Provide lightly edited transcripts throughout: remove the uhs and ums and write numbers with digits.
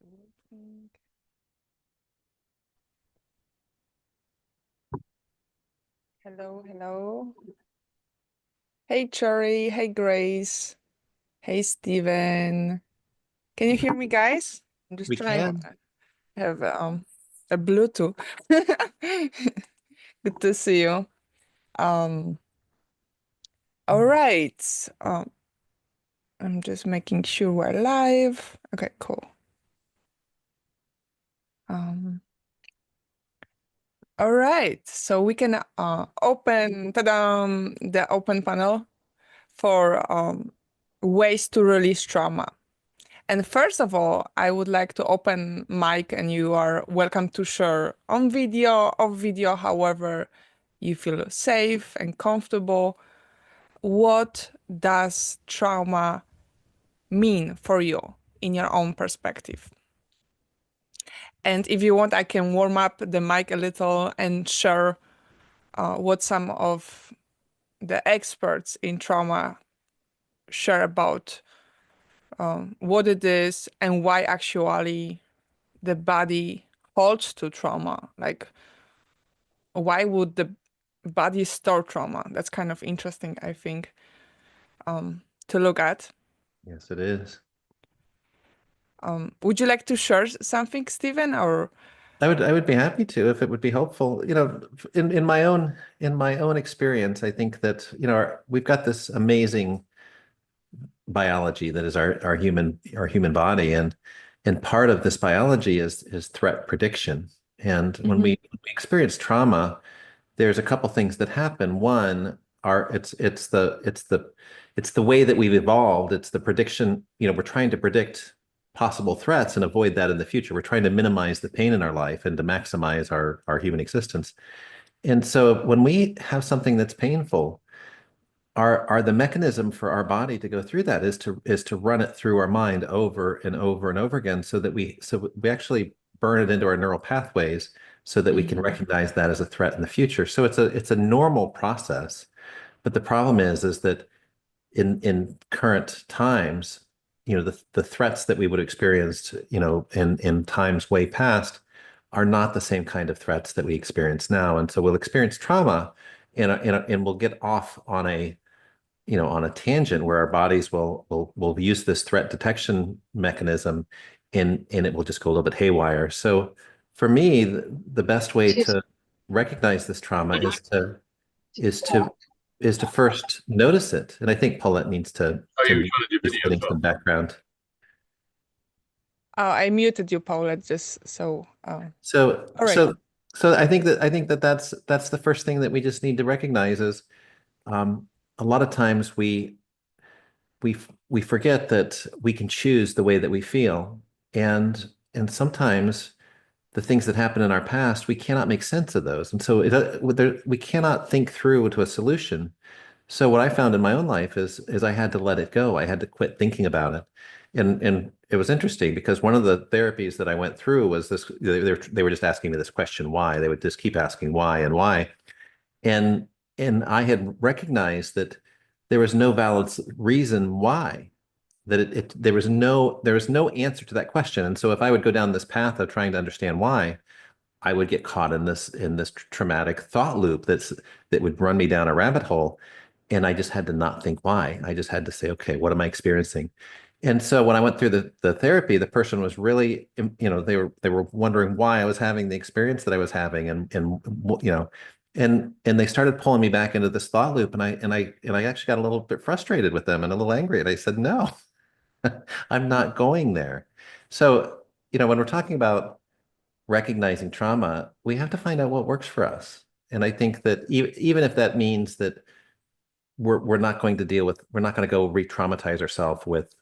working. Hello, hello. Hey, Cherry. Hey, Grace. Hey, Steven. Can you hear me, guys? I'm just We trying can. to have a Bluetooth. Good to see you. Um, all right. I'm just making sure we're live. Okay, cool. Um, all right. So we can open the open panel for ways to release trauma. And first of all, I would like to open mic and you are welcome to share on video, off video, however you feel safe and comfortable. What does trauma mean for you in your own perspective? And if you want, I can warm up the mic a little and share what some of the experts in trauma share about what it is and why actually the body holds to trauma. Like, why would the body store trauma? That's kind of interesting, I think, to look at. Yes, it is. Would you like to share something, Stephen? Or I would be happy to if it would be helpful. In my own experience, I think that, we've got this amazing biology that is our human body, and part of this biology is threat prediction. And when Mhm. we experience trauma, there's a couple things that happen. One, it's the way that we've evolved. It's the prediction, we're trying to predict possible threats and avoid that in the future. We're trying to minimize the pain in our life and to maximize our human existence. And so when we have something that's painful, our the mechanism for our body to go through that is to run it through our mind over and over and over again, so we actually burn it into our neural pathways so that we can Mhm. recognize that as a threat in the future. So it's a normal process. But the problem is that in current times, the threats that we would have experienced, in times way past are not the same kind of threats that we experience now. And so we'll experience trauma and we'll get off on a tangent where our bodies will use this threat detection mechanism, and it will just go a little bit haywire. So for me, the best way to recognize this trauma is to is to first notice it. And I think Paulette needs to Oh, to you mute. want to do She's video as getting well? some background. Oh, I muted you, Paula, just so. So All right. so so I think that that's the first thing that we just need to recognize is, um, a lot of times we forget that we can choose the way that we feel, and sometimes the things that happen in our past, we cannot make sense of those, and so we cannot think through to a solution. So what I found in my own life is I had to let it go. I had to quit thinking about it. And it was interesting because one of the therapies that I went through was this, they were just asking me this question, why? They would just keep asking why and why. And and I had recognized that there was no valid reason why, that there was no answer to that question. And so if I would go down this path of trying to understand why, I would get caught in this traumatic thought loop that would run me down a rabbit hole. And I just had to not think why. I just had to say, okay, what am I experiencing? And so when I went through the therapy, the person was really, they were wondering why I was having the experience that I was having, and they started pulling me back into this thought loop, and I actually got a little bit frustrated with them and a little angry. And I said, no, I'm not going there. So, when we're talking about recognizing trauma, we have to find out what works for us. And I think that even if that means that we're not going to go re-traumatize ourselves with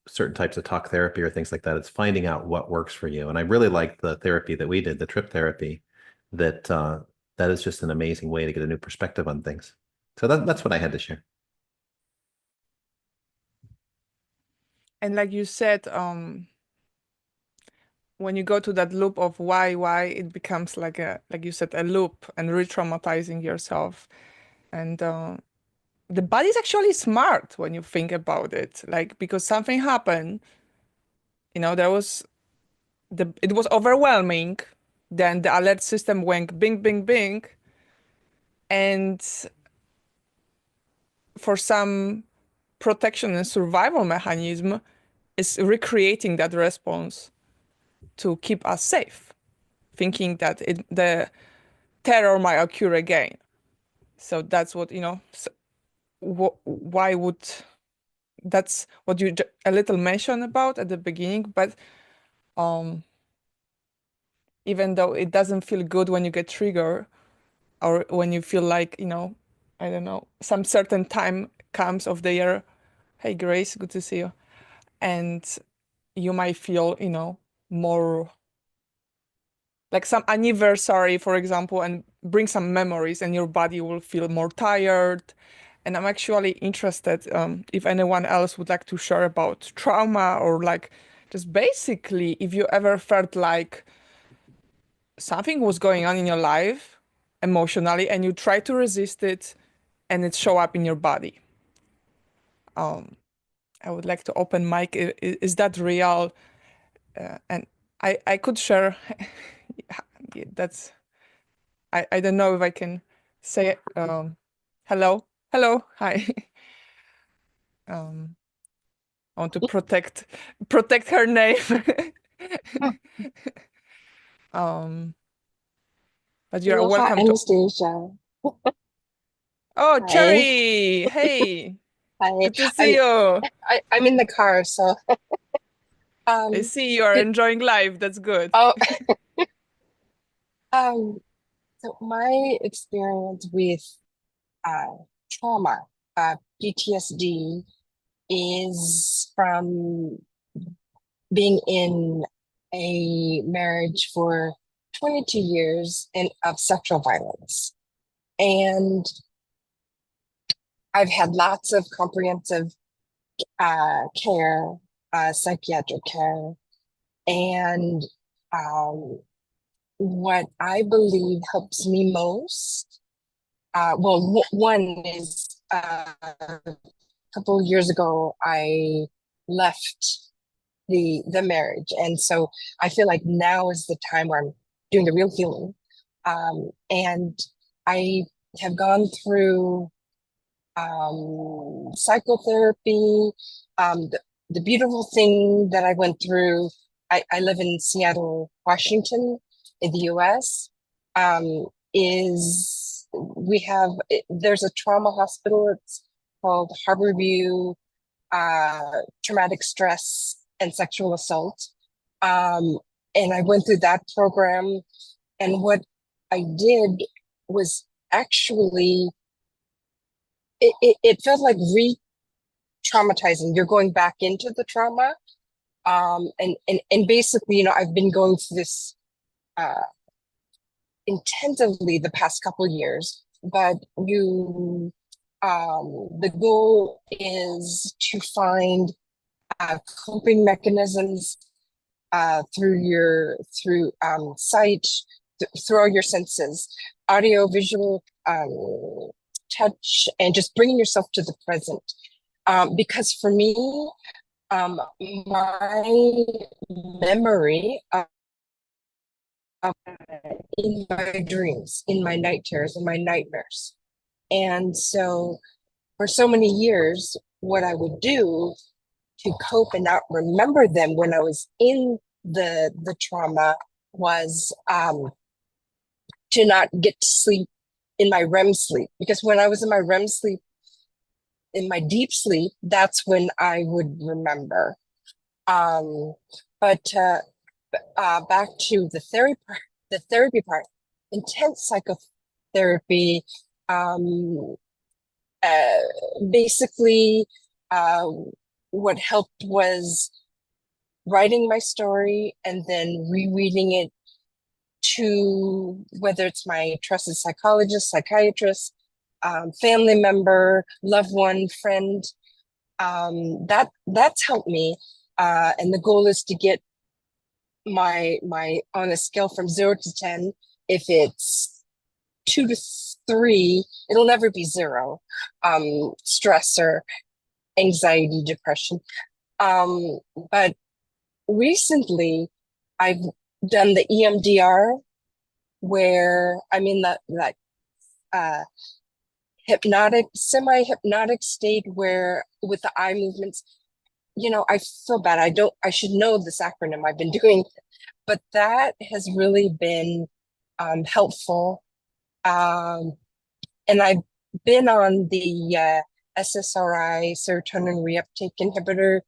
certain types of talk therapy or things like that. It's finding out what works for you. And I really like the therapy that we did, the trip therapy, that is just an amazing way to get a new perspective on things. So that's what I had to share. And like you said, when you go to that loop of why, it becomes like you said, a loop and re-traumatizing yourself. And the body's actually smart when you think about it, like because something happened, there was it was overwhelming. Then the alert system went bing, bing, bing, and for some protection and survival mechanism, is recreating that response to keep us safe, thinking that the terror might occur again. So that's what, why would that's what you a little mentioned about at the beginning, but even though it doesn't feel good when you get triggered or when you feel like, I don't know, some certain time comes of the year. Hey, Grace, good to see you. And you might feel, more like some anniversary, for example, and bring some memories, and your body will feel more tired. And I'm actually interested if anyone else would like to share about trauma or like just basically if you ever felt like something was going on in your life emotionally and you try to resist it and it show up in your body. I would like to open mic. Is that real? And I could share. That's I don't know if I can say it. Hello, hello, hi. um, I want to protect her name. um, but you're Aloha, welcome to. Anastasia. Oh, Hi. Cherry, hey, Hi. good to see you. I'm in the car, so I um see you are good. enjoying life. That's good. Oh, um so my experience with uh trauma, PTSD is from being in a marriage for 22 years and of sexual violence. And I've had lots of comprehensive care, psychiatric care, and um, what I believe helps me most, one is a couple of years ago, I left the marriage, and so I feel like now is the time where I'm doing the real healing. And I have gone through psychotherapy. The beautiful thing that I went through, I live in Seattle, Washington, in the US, is there's a trauma hospital. It's called Harborview Traumatic Stress and Sexual Assault. Um, and I went through that program. And what I did was actually, it felt like re-traumatizing. You're going back into the trauma. And basically, I've been going through this intensively the past couple years, but the goal is to find coping mechanisms through sight, through all your senses, audio, visual, touch, and just bringing yourself to the present. Because for me, my memory in my dreams, in my night terrors, in my nightmares. And so for so many years, what I would do to cope and not remember them when I was in the trauma was to not get to sleep in my REM sleep. Because when I was in my REM sleep, in my deep sleep, that's when I would remember. But back to the therapy part, intense psychotherapy. Um, uh, Basically, uh, what helped was writing my story and then rereading it to whether it's my trusted psychologist, psychiatrist, family member, loved one, friend. That's helped me. And the goal is to get my on a scale from 0 to 10. If it's 2 to 3, it'll never be 0. Stress or anxiety, depression. But recently, I've done the EMDR where I'm in that uh, hypnotic, semi-hypnotic state where with the eye movements, I feel bad. I should know this acronym. I've been doing, but that has really been helpful. And I've been on the SSRI serotonin reuptake inhibitor.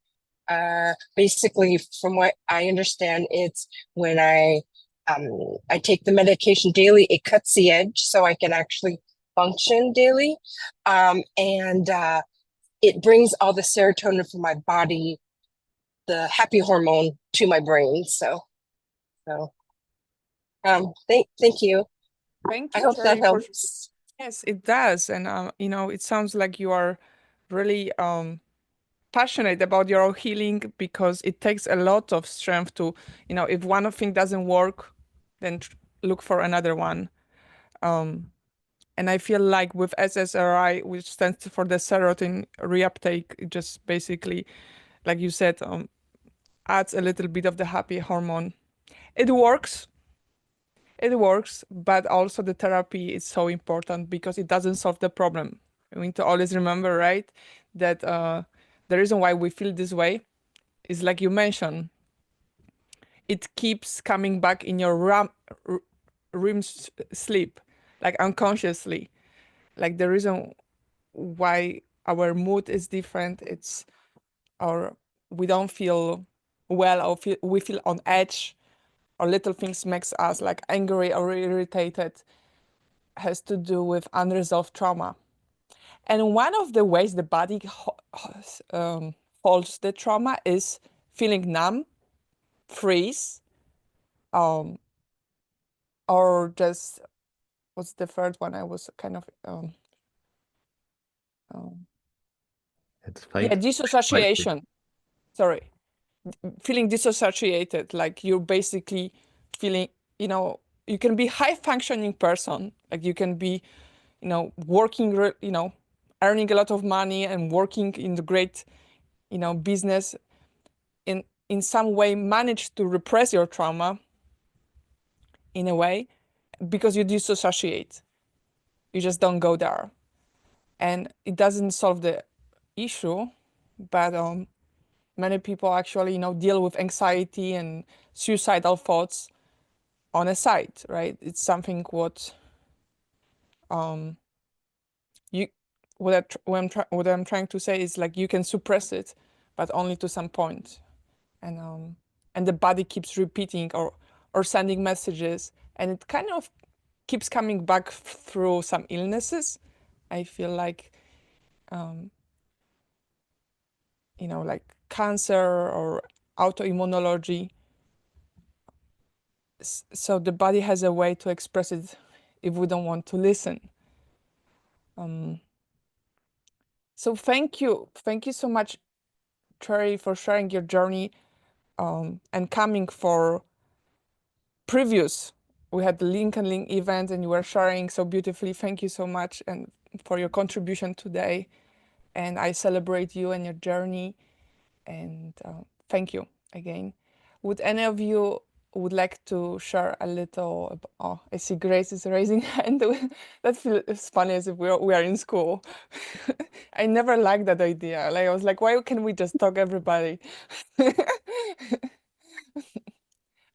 Basically, from what I understand, it's when I take the medication daily, it cuts the edge so I can actually function daily. And it brings all the serotonin from my body, the happy hormone, to my brain. So thank you. Thank I you, hope that Cherry, for helps. yes, it does. And it sounds like you are really passionate about your healing because it takes a lot of strength to, if one thing doesn't work, then look for another one. And I feel like with SSRI, which stands for the serotonin reuptake, it just basically, like you said, adds a little bit of the happy hormone. It works. It works, but also the therapy is so important because it doesn't solve the problem. We need to always remember, right, that the reason why we feel this way is like you mentioned, it keeps coming back in your REM sleep, like unconsciously. Like the reason why our mood is different, or we don't feel well, or we feel on edge, or little things makes us like angry or irritated, has to do with unresolved trauma. And one of the ways the body holds the trauma is feeling numb, freeze, um, or just what's the third one? I was kind of It's yeah, fight. dissociation. Sorry, feeling dissociated, like you're basically feeling, you can be high functioning person, like you can be, working, earning a lot of money and working in the great, business, in some way manage to repress your trauma in a way because you dissociate. You just don't go there. And it doesn't solve the issue, but many people actually, deal with anxiety and suicidal thoughts on a side, right? It's something you what I'm trying to say is like you can suppress it, but only to some point. And the body keeps repeating or sending messages, and it kind of keeps coming back through some illnesses. I feel like like cancer or autoimmunology. So the body has a way to express it if we don't want to listen. So thank you so much, Cherry, for sharing your journey and coming for previous. We had the Lincoln Link event and you were sharing so beautifully. Thank you so much and for your contribution today. And I celebrate you and your journey. And thank you again. Would any of you would like to share a little? Oh, I see Grace is raising hand. That feels funny as if we are in school. I never liked that idea. Like I was like, why can't we just talk everybody?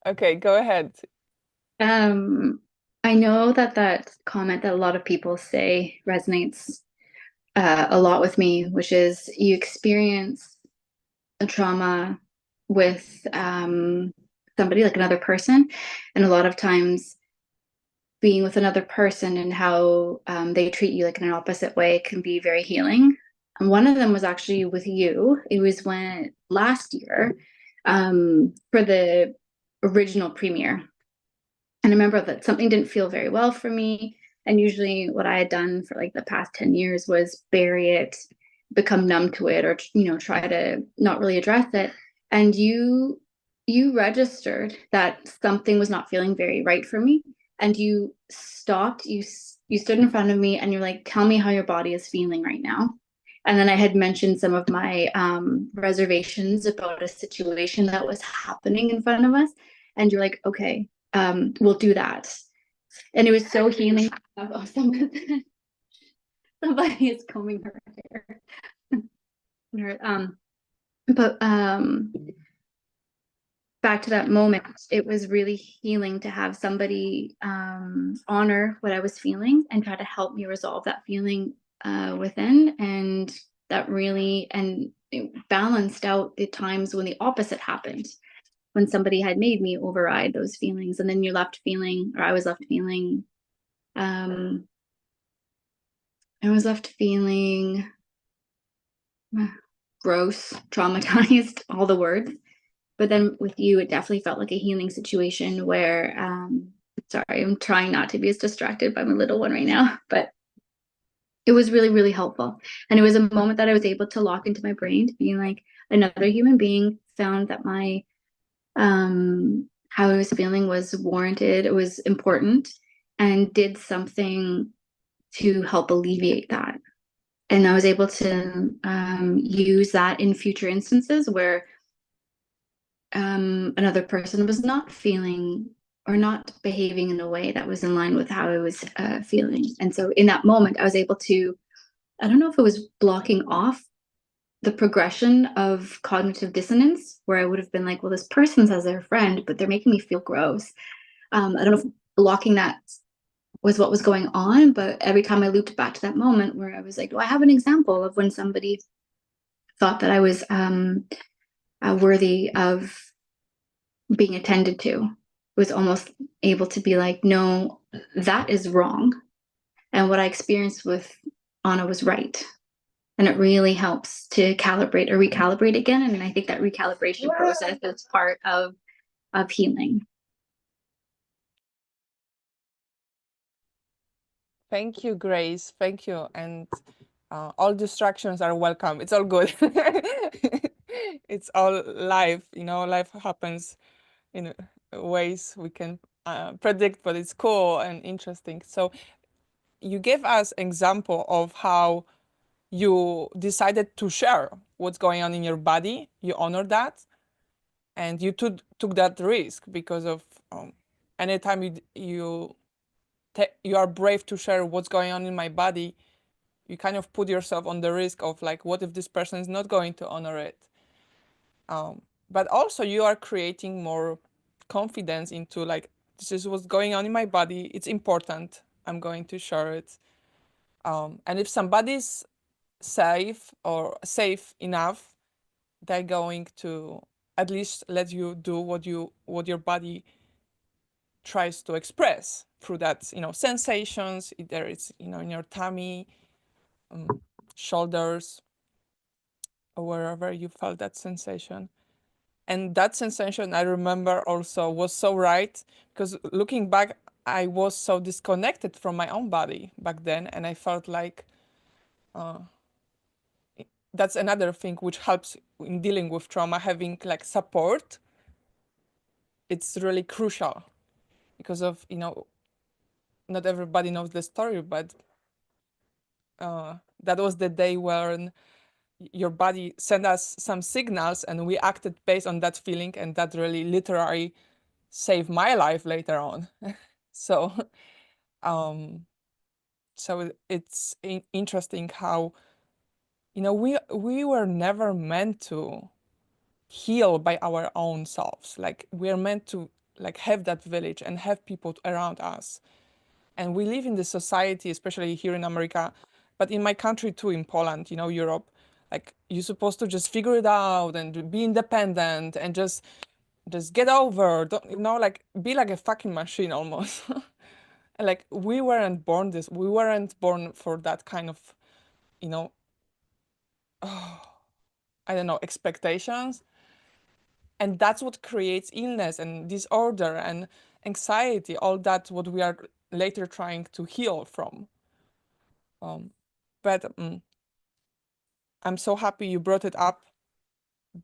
Okay, go ahead. I know that comment that a lot of people say resonates a lot with me, which is you experience a trauma with somebody, like another person, and a lot of times being with another person and how they treat you like in an opposite way can be very healing. And one of them was actually with you. It was when last year for the original premiere. And I remember that something didn't feel very well for me. And usually what I had done for like the past 10 years was bury it, become numb to it, or, try to not really address it. And you registered that something was not feeling very right for me. And you stopped, you stood in front of me and you're like, tell me how your body is feeling right now. And then I had mentioned some of my reservations about a situation that was happening in front of us. and you're like, okay, we'll do that. And it was so healing. Oh, somebody is combing her hair. But back to that moment, it was really healing to have somebody honor what I was feeling and try to help me resolve that feeling within. And that really, and it balanced out the times when the opposite happened, when somebody had made me override those feelings. And then you're left feeling, or I was left feeling, gross, traumatized, all the words. But then with you, it definitely felt like a healing situation where, sorry, I'm trying not to be as distracted by my little one right now, but it was really, really helpful. And it was a moment that I was able to lock into my brain, to being like, another human being found that my, how I was feeling was warranted, it was important, and did something to help alleviate that. And I was able to use that in future instances where another person was not feeling or not behaving in a way that was in line with how I was feeling. And so in that moment, I was able to, I don't know if it was blocking off the progression of cognitive dissonance, where I would have been like, well, this person's as their friend, but they're making me feel gross. I don't know if blocking that was what was going on, but every time I looped back to that moment where I was like, do I have an example of when somebody thought that I was worthy of being attended to, was almost able to be like, no, that is wrong. And what I experienced with Anna was right. And it really helps to calibrate or recalibrate again. And I think that recalibration process is part of healing. Thank you, Grace. Thank you. And all distractions are welcome. It's all good. It's all life, life happens in ways we can predict, but it's cool and interesting. So you gave us example of how you decided to share what's going on in your body. You honor that, and you took that risk because of anytime you are brave to share what's going on in my body, you kind of put yourself on the risk of like, what if this person is not going to honor it? But also you are creating more confidence into like, this is what's going on in my body. It's important. I'm going to share it. And if somebody's safe enough, they're going to at least let you do what your body tries to express through that, sensations, either it's, in your tummy, shoulders, or wherever you felt that sensation. And that sensation, I remember also, was so right, because looking back, I was so disconnected from my own body back then, and I felt like that's another thing which helps in dealing with trauma, having like support. It's really crucial because of, not everybody knows the story, but that was the day when your body sent us some signals and we acted based on that feeling, and that really literally saved my life later on. So it's interesting how, we were never meant to heal by our own selves. Like, we're meant to like have that village and have people around us. And we live in this society, especially here in America, but in my country too, in Poland, Europe, like, you're supposed to just figure it out and be independent and just get over, like, be like a fucking machine almost. And like, we weren't born for that kind of, I don't know, expectations. And that's what creates illness and disorder and anxiety, all that what we are later trying to heal from. But I'm so happy you brought it up,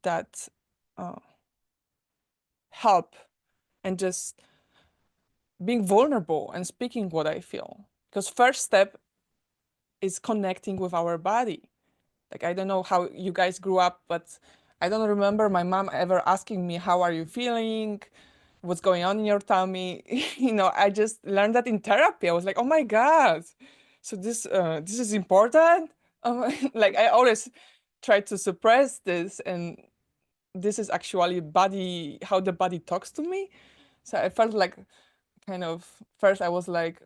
that help and just being vulnerable and speaking what I feel. Because first step is connecting with our body. Like, I don't know how you guys grew up, but I don't remember my mom ever asking me, how are you feeling? what's going on in your tummy. I just learned that in therapy. I was like, oh my God, so this is important. Like I always try to suppress this, and this is actually how the body talks to me. So I felt like kind of first I was like,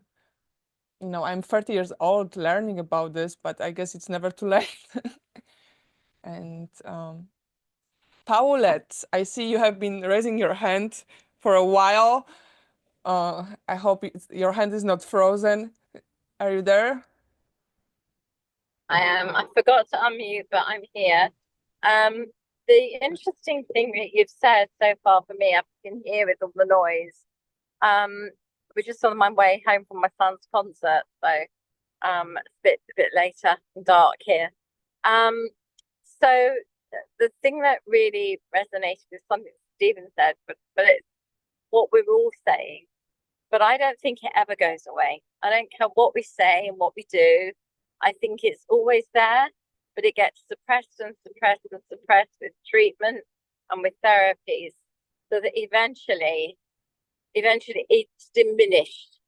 I'm 30 years old learning about this, but I guess it's never too late. And Paulette, I see you have been raising your hand for a while. I hope your hand is not frozen. Are you there? I am. I forgot to unmute, but I'm here. The interesting thing that you've said so far for me, I can hear with all the noise. We're just on my way home from my son's concert, so it's a bit later and dark here. So the thing that really resonated with something Stephen said, but it's what we're all saying. But I don't think it ever goes away. I don't care what we say and what we do. I think it's always there, but it gets suppressed and suppressed and suppressed with treatment and with therapies, so that eventually it's diminished.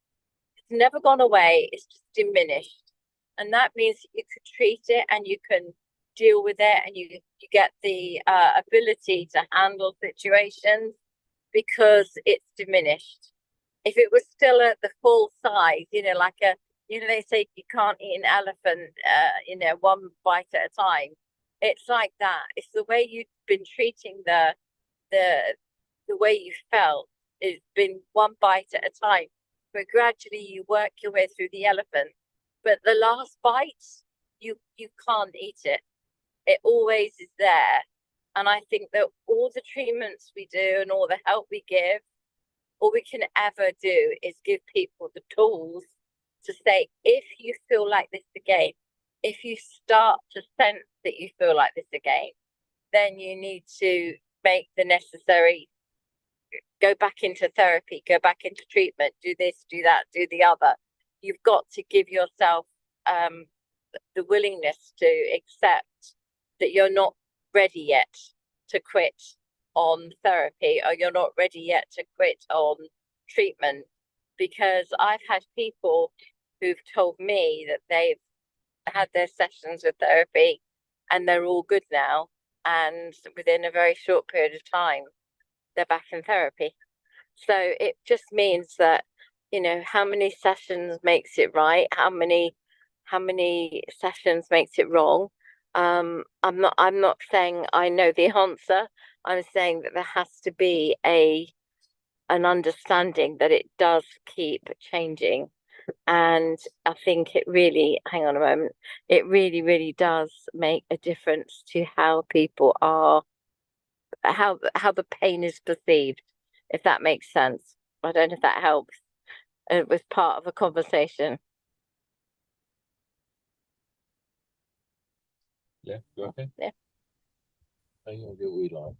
It's never gone away, it's just diminished. And that means you could treat it and you can deal with it, and you get the ability to handle situations because it's diminished. If it was still at the full size, like they say you can't eat an elephant, one bite at a time. It's like that. It's the way you've been treating the way you felt. It's been one bite at a time, but gradually you work your way through the elephant. But the last bite, you can't eat it. It always is there. And I think that all the treatments we do and all the help we give, all we can ever do is give people the tools to say, if you feel like this again, if you start to sense that you feel like this again, then you need to make the necessary, go back into therapy, go back into treatment, do this, do that, do the other. You've got to give yourself the willingness to accept that you're not ready yet to quit on therapy, or you're not ready yet to quit on treatment. Because I've had people who've told me that they've had their sessions with therapy and they're all good now, and within a very short period of time they're back in therapy. So it just means that how many sessions makes it right, how many sessions makes it wrong. I'm not saying I know the answer. I'm saying that there has to be an understanding that it does keep changing. And I think it really, hang on a moment, it really, really does make a difference to how people are, how the pain is perceived, if that makes sense. I don't know if that helps. It was part of a conversation. Yeah, go ahead. Yeah. I know what we like.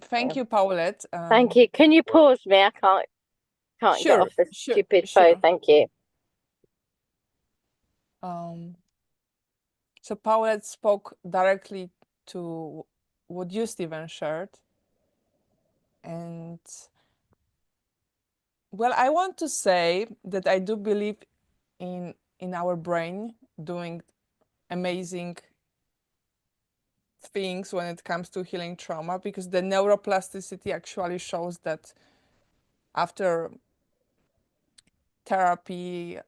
Thank you, Paulette. Thank you. Can you pause me? I can't get Sure, off this sure, stupid sure. phone. Thank you. So Paulette spoke directly to what you, Stephen, shared. And well, I want to say that I do believe in our brain doing amazing things when it comes to healing trauma, because the neuroplasticity actually shows that after therapy,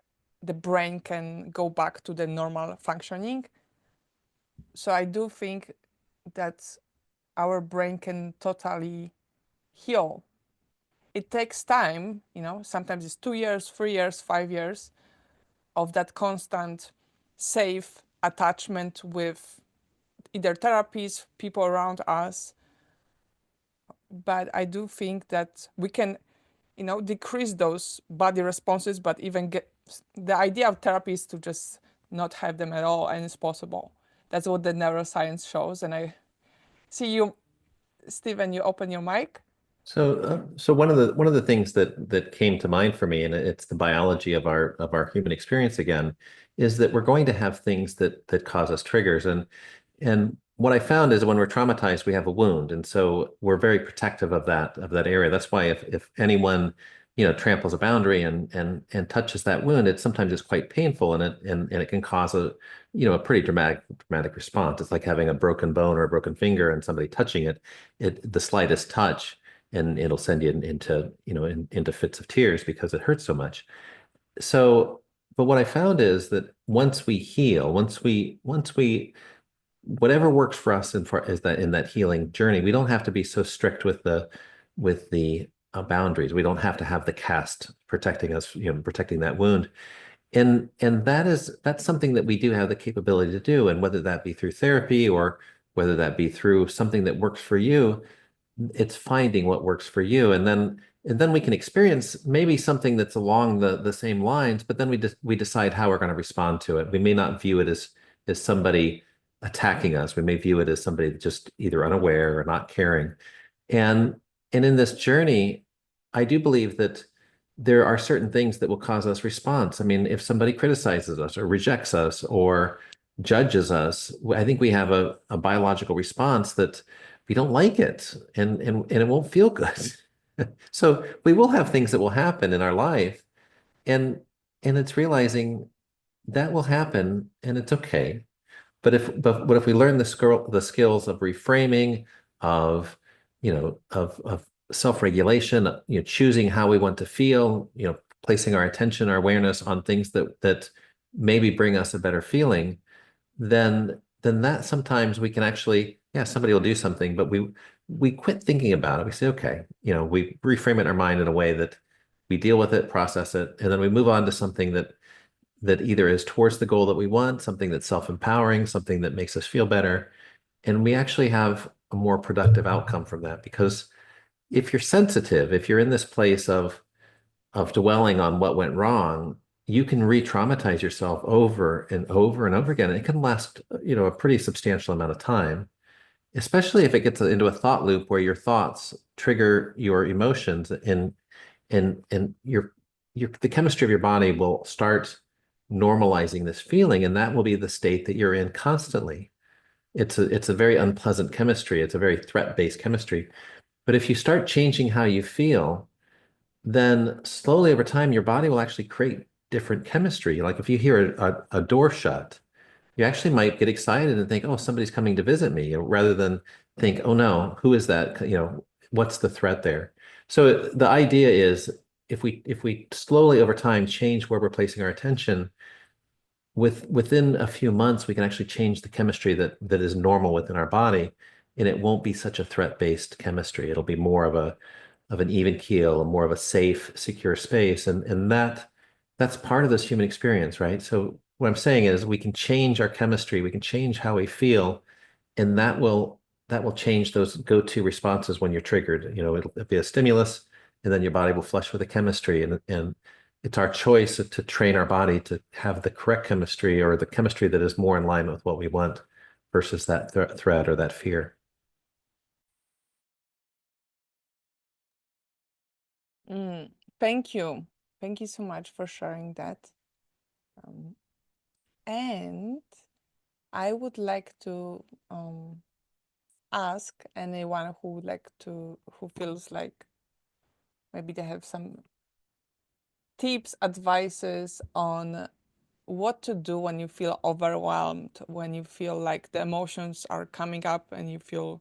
the brain can go back to the normal functioning. So I do think that our brain can totally heal. It takes time, sometimes it's 2 years, 3 years, 5 years of that constant safe attachment with either therapies, people around us. But I do think that we can, decrease those body responses, but even the idea of therapy is to just not have them at all, and it's possible. That's what the neuroscience shows. And I see you, Stephen, you open your mic. So one of the things that came to mind for me, and it's the biology of our human experience again, is that we're going to have things that cause us triggers, and what I found is when we're traumatized, we have a wound, and so we're very protective of that area. That's why if anyone, tramples a boundary and touches that wound, it sometimes is quite painful, and it can cause a pretty dramatic response. It's like having a broken bone or a broken finger and somebody touching it, the slightest touch, and it'll send you into fits of tears because it hurts so much. So, but what I found is that once we heal, once we whatever works for us is that in that healing journey, we don't have to be so strict with the boundaries. We don't have to have the cast protecting us, protecting that wound. And that's something that we do have the capability to do. And whether that be through therapy or whether that be through something that works for you, it's finding what works for you. And then we can experience maybe something that's along the same lines, but then we decide how we're going to respond to it. We may not view it as somebody attacking us. We may view it as somebody just either unaware or not caring. And in this journey, I do believe that there are certain things that will cause us response. I mean, if somebody criticizes us or rejects us or judges us, I think we have a biological response that we don't like it, and it won't feel good. So we will have things that will happen in our life, and it's realizing that will happen and it's okay. But if we learn the skills of reframing, of of self-regulation, choosing how we want to feel, placing our attention, our awareness on things that maybe bring us a better feeling, then that sometimes we can actually, yeah, somebody will do something, but we quit thinking about it. We say, okay, we reframe it in our mind in a way that we deal with it, process it, and then we move on to something that either is towards the goal that we want, something that's self-empowering, something that makes us feel better. And we actually have a more productive outcome from that. Because if you're sensitive, if you're in this place of dwelling on what went wrong, you can re-traumatize yourself over and over and over again. And it can last, a pretty substantial amount of time, especially if it gets into a thought loop where your thoughts trigger your emotions and the chemistry of your body will start normalizing this feeling, and that will be the state that you're in constantly. It's a very unpleasant chemistry. It's a very threat-based chemistry. But if you start changing how you feel, then slowly over time, your body will actually create different chemistry. Like if you hear a door shut, you actually might get excited and think, oh, somebody's coming to visit me, rather than think, oh no, who is that? What's the threat there? So the idea is if we slowly over time change where we're placing our attention, within a few months, we can actually change the chemistry that is normal within our body, and it won't be such a threat-based chemistry. It'll be more of an even keel, and more of a safe, secure space, and that's part of this human experience, right? So what I'm saying is we can change our chemistry, we can change how we feel, and that will change those go-to responses when you're triggered. It'll be a stimulus, and then your body will flush with the chemistry, and it's our choice to train our body to have the correct chemistry, or the chemistry that is more in line with what we want versus that threat or that fear. Thank you. Thank you so much for sharing that. And I would like to ask anyone who who feels like maybe they have some tips, advices on what to do when you feel overwhelmed, when you feel like the emotions are coming up and you feel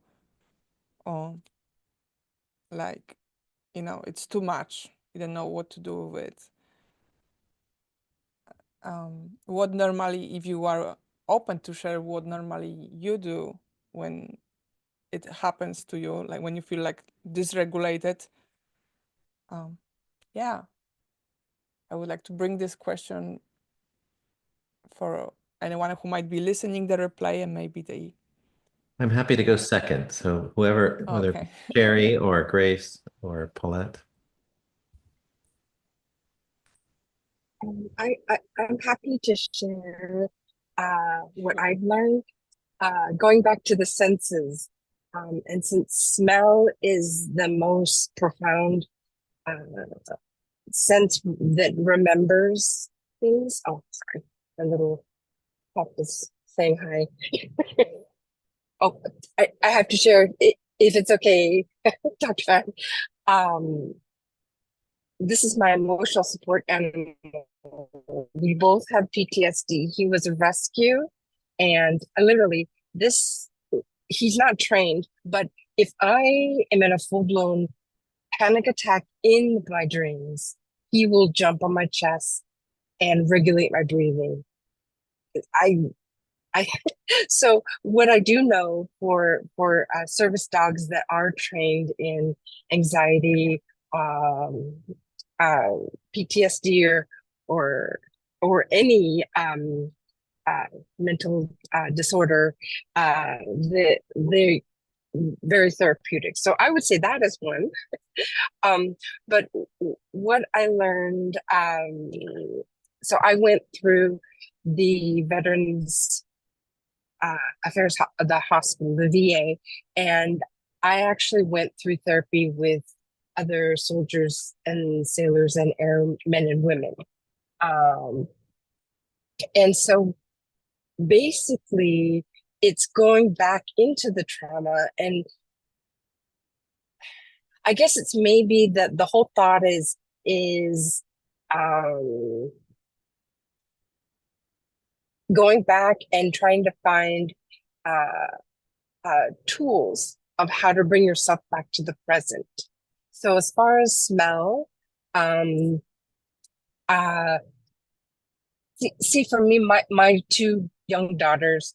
like, it's too much. You don't know what to do with it. What normally, if you are open to share, what normally you do when it happens to you, like when you feel like dysregulated. Yeah, I would like to bring this question for anyone who might be listening the replay, and maybe they. I'm happy to go second. So whether Okay. Jerry or Grace or Paulette. I'm happy to share what I've learned. Going back to the senses, and since smell is the most profound sense that remembers things. Oh, sorry, a little pup is saying hi. Oh, I have to share if it's okay, Dr. Fan. This is my emotional support animal. We both have PTSD. He was a rescue, and literally this, he's not trained, but if I am in a full-blown panic attack in my dreams, he will jump on my chest and regulate my breathing. I so what I do know for service dogs that are trained in anxiety, um, uh, PTSD, or any uh, mental disorder, they very therapeutic. So I would say that is one. But what I learned, so I went through the Veterans Affairs, the hospital, the VA, and I actually went through therapy with other soldiers and sailors and airmen and women. And so basically, it's going back into the trauma. And I guess it's maybe that the whole thought is going back and trying to find tools of how to bring yourself back to the present. So as far as smell, see for me, my two young daughters,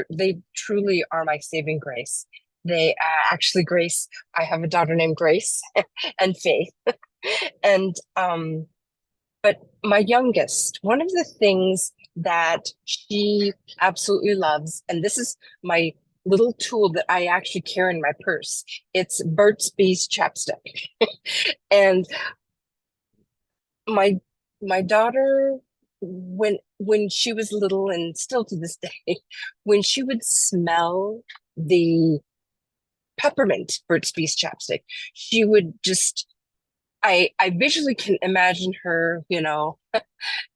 they truly are my saving grace. They actually, Grace, I have a daughter named Grace and Faith. And but my youngest, one of the things that she absolutely loves, and this is my little tool that I actually carry in my purse. It's Burt's Bees chapstick. And my daughter, when she was little, and still to this day, when she would smell the peppermint Burt's Bees chapstick, she would just, I visually can imagine her,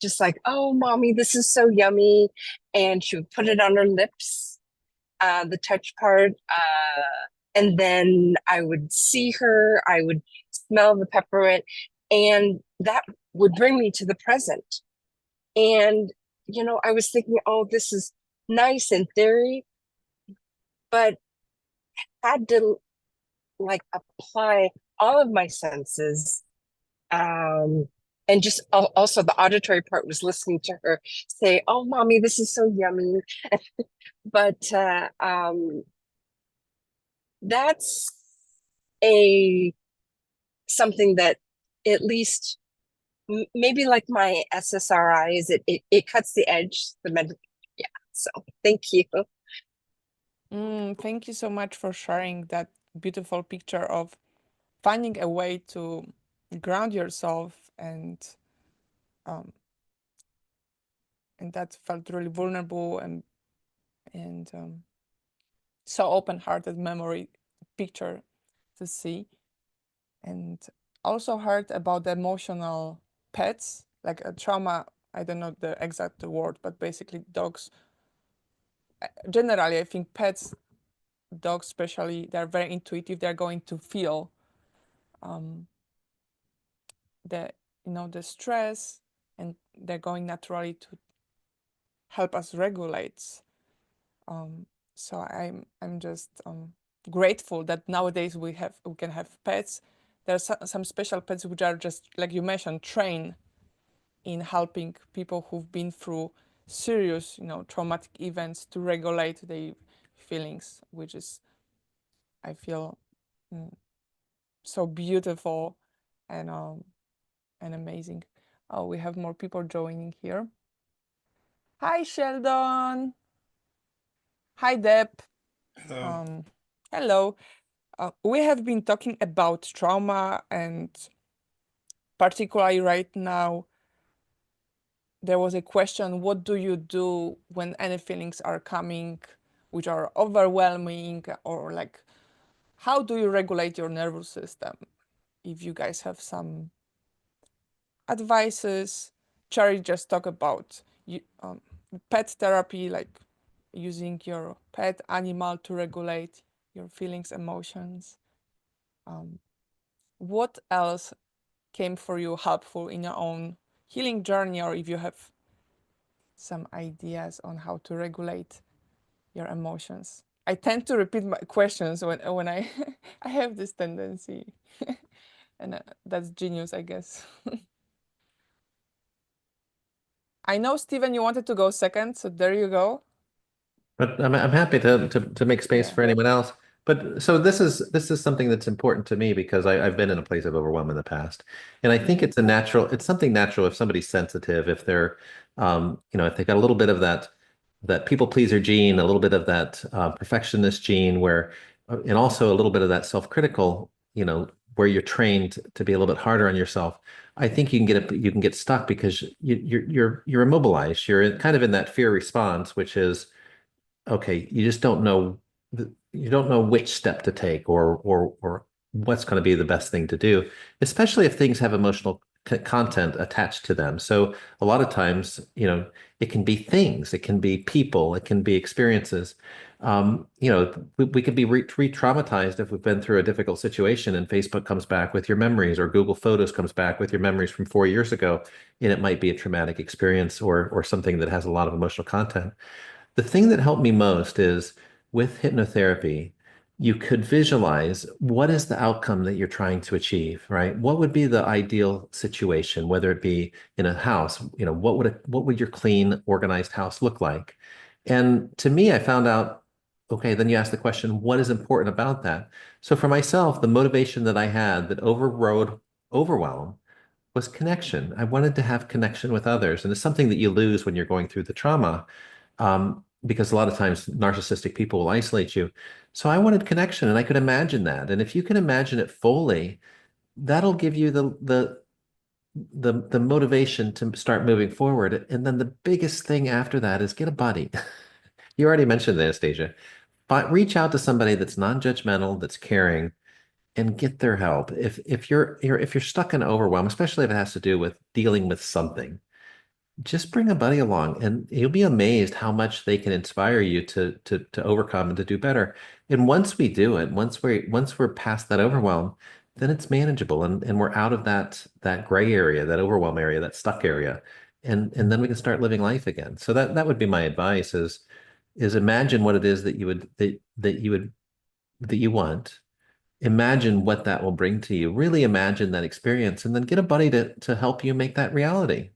just like, oh, mommy, this is so yummy. And she would put it on her lips, the touch part. And then I would see her, I would smell the peppermint, and that would bring me to the present. And, I was thinking, oh, this is nice in theory, but had to apply all of my senses. And just also the auditory part was listening to her say, oh, mommy, this is so yummy. But that's something that at least maybe like my SSRIs, it cuts the edge, yeah. So thank you. Thank you so much for sharing that beautiful picture of finding a way to ground yourself, and that felt really vulnerable and so open-hearted memory picture to see. And also heard about the emotional pets, like a trauma. I don't know the exact word, but basically dogs. Generally, I think pets, dogs especially, they're very intuitive. They're going to feel the stress, and they're going naturally to help us regulate. So I'm just grateful that nowadays we can have pets. There's some special pets which are just, like you mentioned, trained in helping people who've been through serious, traumatic events to regulate their feelings, which is, I feel, so beautiful and amazing. Oh, we have more people joining here. Hi, Sheldon. Hi, Deb. Hello. Hello. We have been talking about trauma, and particularly right now, there was a question, what do you do when any feelings are coming which are overwhelming, or how do you regulate your nervous system? If you guys have some advices. Cherry just talked about pet therapy, using your pet animal to regulate your feelings, emotions. What else came for you helpful in your own healing journey, or if you have some ideas on how to regulate your emotions? I tend to repeat my questions when I I have this tendency, and that's genius, I guess. I know, Stephen, you wanted to go second, so there you go. But I'm happy to make space Yeah. for anyone else. But so this is something that's important to me because I've been in a place of overwhelm in the past. And I think it's something natural if somebody's sensitive, if they're if they've got a little bit of that people pleaser gene, a little bit of that perfectionist gene and also a little bit of that self-critical, where you're trained to be a little bit harder on yourself. I think you can get stuck because you're immobilized. You're kind of in that fear response, which is, okay, you just don't know you don't know which step to take or what's going to be the best thing to do, especially if things have emotional content attached to them. So a lot of times, it can be things, it can be people, it can be experiences. We could be re-traumatized if we've been through a difficult situation and Facebook comes back with your memories, or Google Photos comes back with your memories from 4 years ago, and it might be a traumatic experience or something that has a lot of emotional content. The thing that helped me most is with hypnotherapy, you could visualize what is the outcome that you're trying to achieve, right? What would be the ideal situation, whether it be in a house, what would your clean, organized house look like? And to me, I found out, okay, then you ask the question, what is important about that? So for myself, the motivation that I had that overrode overwhelm was connection. I wanted to have connection with others. And it's something that you lose when you're going through the trauma, because a lot of times narcissistic people will isolate you. So I wanted connection, and I could imagine that. And if you can imagine it fully, that'll give you the motivation to start moving forward. And then the biggest thing after that is get a buddy. You already mentioned that, Anastasia, but reach out to somebody that's non-judgmental, that's caring, and get their help. If you're stuck in overwhelm, especially if it has to do with dealing with something, just bring a buddy along, and you'll be amazed how much they can inspire you to overcome and to do better. And once we do it, once we're past that overwhelm, then it's manageable, and we're out of that gray area, that overwhelm area, that stuck area, and then we can start living life again. So that would be my advice: is imagine what it is that you want. Imagine what that will bring to you. Really imagine that experience, and then get a buddy to help you make that reality.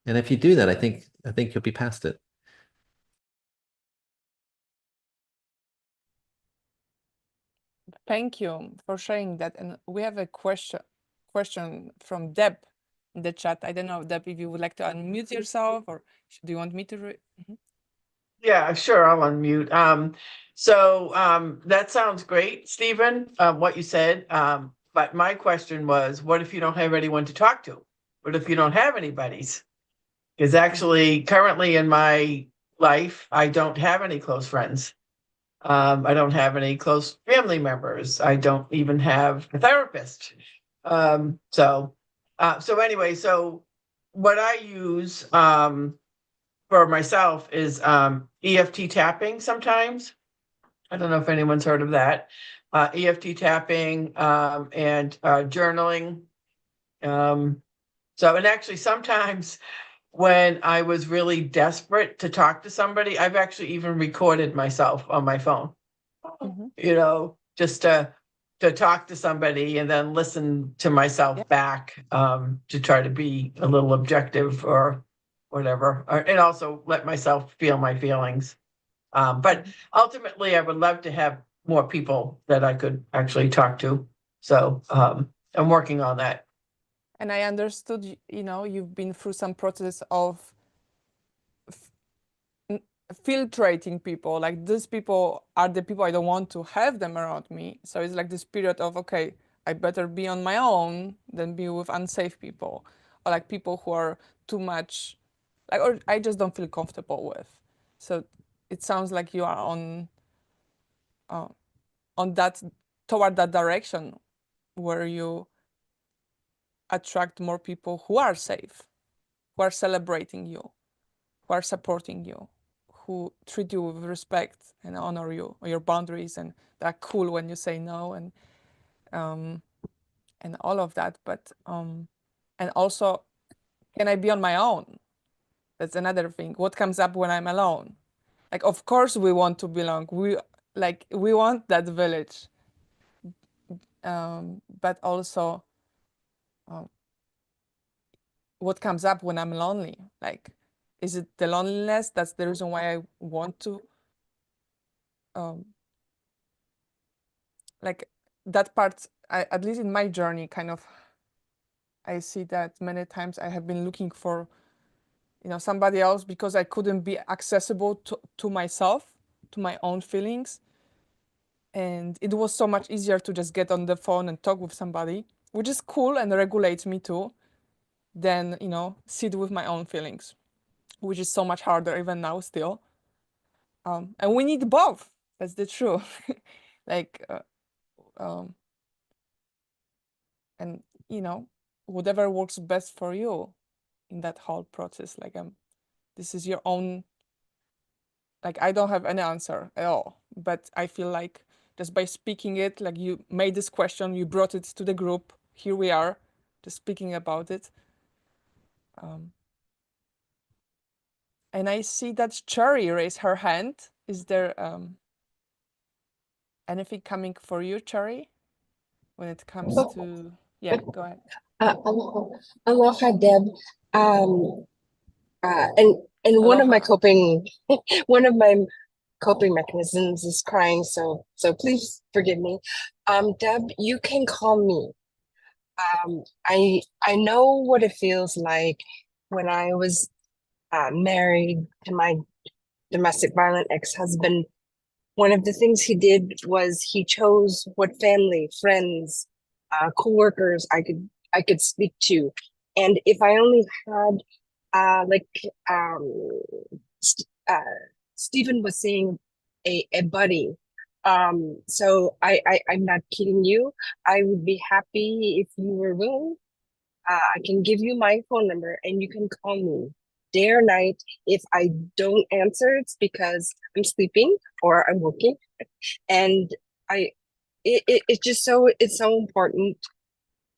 And if you do that, I think you'll be past it. Thank you for sharing that. And we have a question from Deb in the chat. I don't know, Deb, if you would like to unmute yourself, or do you want me to read? Yeah, sure, I'll unmute. That sounds great, Stephen, what you said. But my question was, what if you don't have anyone to talk to? What if you don't have anybody's? Because actually, currently in my life, I don't have any close friends. I don't have any close family members. I don't even have a therapist. So anyway, so what I use for myself is EFT tapping sometimes. I don't know if anyone's heard of that. EFT tapping and journaling. And actually sometimes when I was really desperate to talk to somebody, I've actually even recorded myself on my phone, just to talk to somebody and then listen to myself back to try to be a little objective or whatever, and also let myself feel my feelings. But ultimately, I would love to have more people that I could actually talk to. So I'm working on that. And I understood, you've been through some process of filtrating people. Like, these people are the people I don't want to have them around me. So it's like this period of, okay, I better be on my own than be with unsafe people, or like people who are too much, like, or I just don't feel comfortable with. So it sounds like you are on that, toward that direction, where you attract more people who are safe, who are celebrating you, who are supporting you, who treat you with respect and honor you or your boundaries, and they're cool when you say no, and all of that. But and also, can I be on my own? That's another thing. What comes up when I'm alone? Like, of course we want to belong. We want that village. But also, what comes up when I'm lonely? Like, is it the loneliness that's the reason why I want to? Like that part, at least in my journey, kind of, I see that many times I have been looking for, somebody else because I couldn't be accessible to myself, to my own feelings. And it was so much easier to just get on the phone and talk with somebody, which is cool and regulates me too, than, sit with my own feelings, which is so much harder even now still. And we need both. That's the truth. Like, and, whatever works best for you in that whole process. Like, this is your own, like, I don't have any answer at all, but I feel like just by speaking it, like you made this question, you brought it to the group, here we are, just speaking about it. And I see that Cherry raised her hand. Is there anything coming for you, Cherry, when it comes to, yeah, go ahead. Aloha, Deb. And one of my one of my coping mechanisms is crying. So please forgive me. Deb, you can call me. I know what it feels like when I was married to my domestic violent ex-husband. One of the things he did was he chose what family, friends, coworkers I could speak to, and if I only had Stephen was saying a buddy. So I'm not kidding you. I would be happy if you were willing. I can give you my phone number and you can call me day or night. If I don't answer, it's because I'm sleeping or I'm working. And it's so important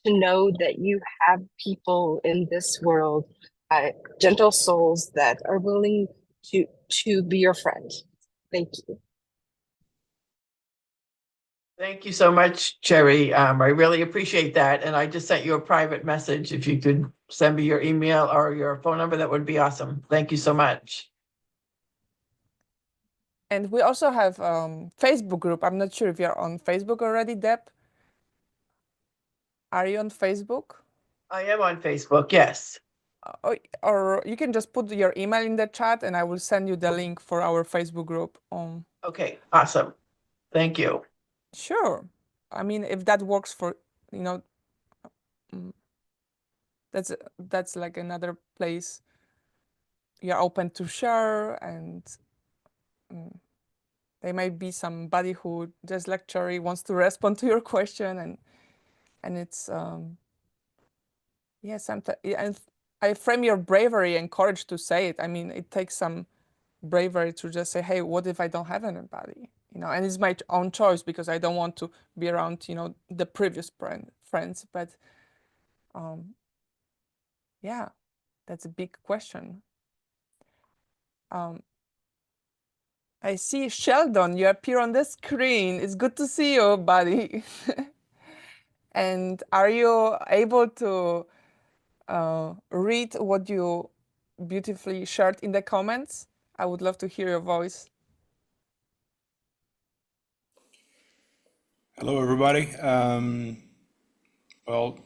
to know that you have people in this world, gentle souls that are willing to be your friend. Thank you. Thank you so much, Cherry. I really appreciate that. And I just sent you a private message. If you could send me your email or your phone number, that would be awesome. Thank you so much. And we also have Facebook group. I'm not sure if you're on Facebook already, Deb. Are you on Facebook? I am on Facebook, yes. Or you can just put your email in the chat and I will send you the link for our Facebook group. Okay, awesome. Thank you. Sure. I mean, if that works for, that's like another place you're open to share, and there might be somebody who just like Cherry wants to respond to your question, and it's yeah, sometimes, and I frame your bravery and courage to say it. I mean, it takes some bravery to just say, hey, what if I don't have anybody? And it's my own choice because I don't want to be around, the previous friends. But yeah, that's a big question. I see Sheldon, you appear on the screen. It's good to see you, buddy. And are you able to read what you beautifully shared in the comments? I would love to hear your voice. Hello, everybody. Well,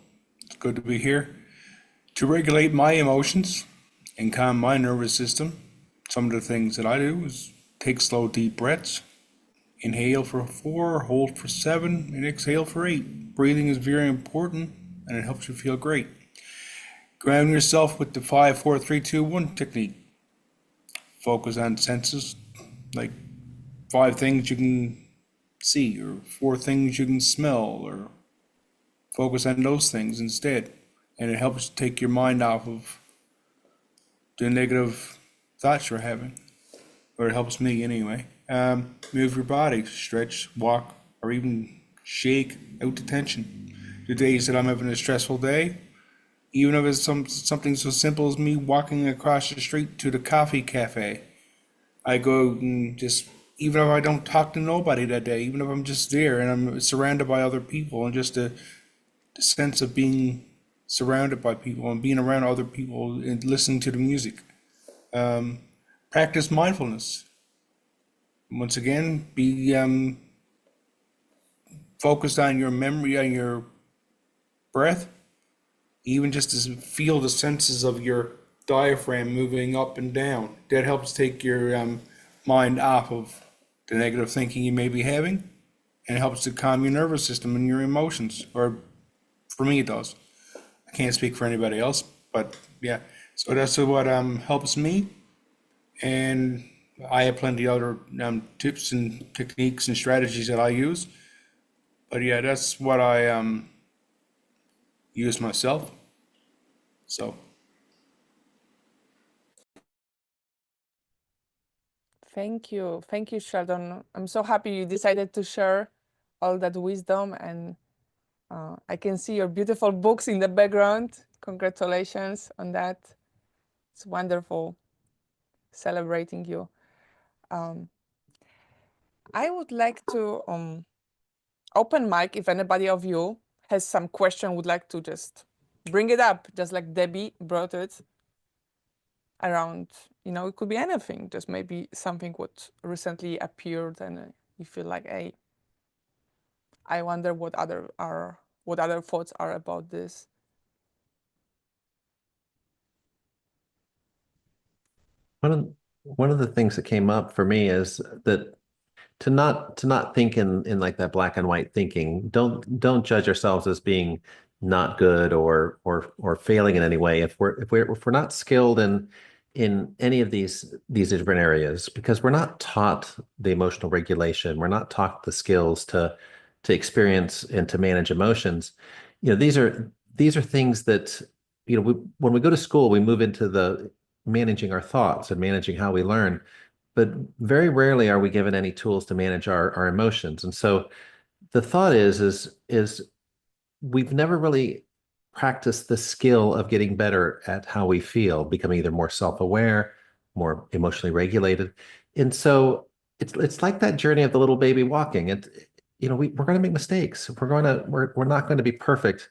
it's good to be here. To regulate my emotions and calm my nervous system, some of the things that I do is take slow, deep breaths. Inhale for 4, hold for 7, and exhale for 8. Breathing is very important, and it helps you feel great. Ground yourself with the 5, 4, 3, 2, 1 technique. Focus on senses, like 5 things you can see, or 4 things you can smell, or focus on those things instead. And it helps take your mind off of the negative thoughts you're having. or it helps me anyway. Move your body, stretch, walk, or even shake out the tension. The days that I'm having a stressful day, even if it's something so simple as me walking across the street to the coffee cafe, I go out and just, even if I don't talk to nobody that day, even if I'm just there and I'm surrounded by other people, and just the sense of being surrounded by people and being around other people and listening to the music. Practice mindfulness. Once again, be focused on your memory, on your breath, even just to feel the senses of your diaphragm moving up and down. That helps take your mind off of the negative thinking you may be having, and it helps to calm your nervous system and your emotions, or for me it does. I can't speak for anybody else, but yeah. So that's what helps me, and I have plenty of other tips and techniques and strategies that I use. But yeah, that's what I use myself. So Thank you, Sheldon. I'm so happy you decided to share all that wisdom, and I can see your beautiful books in the background. Congratulations on that. It's wonderful celebrating you. I would like to open mic if anybody of you has some question, would like to just bring it up, just like Debbie brought it around. You know, it could be anything, just maybe something what recently appeared, and you feel like, hey, I wonder what other thoughts are about this. One of the things that came up for me is that to not think in like that black and white thinking. Don't judge ourselves as being not good or failing in any way if we're not skilled in any of these different areas, because we're not taught the emotional regulation. We're not taught the skills to experience and to manage emotions. You know, these are things that, you know, when we go to school, we move into the managing our thoughts and managing how we learn, but very rarely are we given any tools to manage our emotions. And so the thought is we've never really practiced the skill of getting better at how we feel, becoming either more self-aware, more emotionally regulated. And so it's like that journey of the little baby walking. You know, we're going to make mistakes. We're not going to be perfect,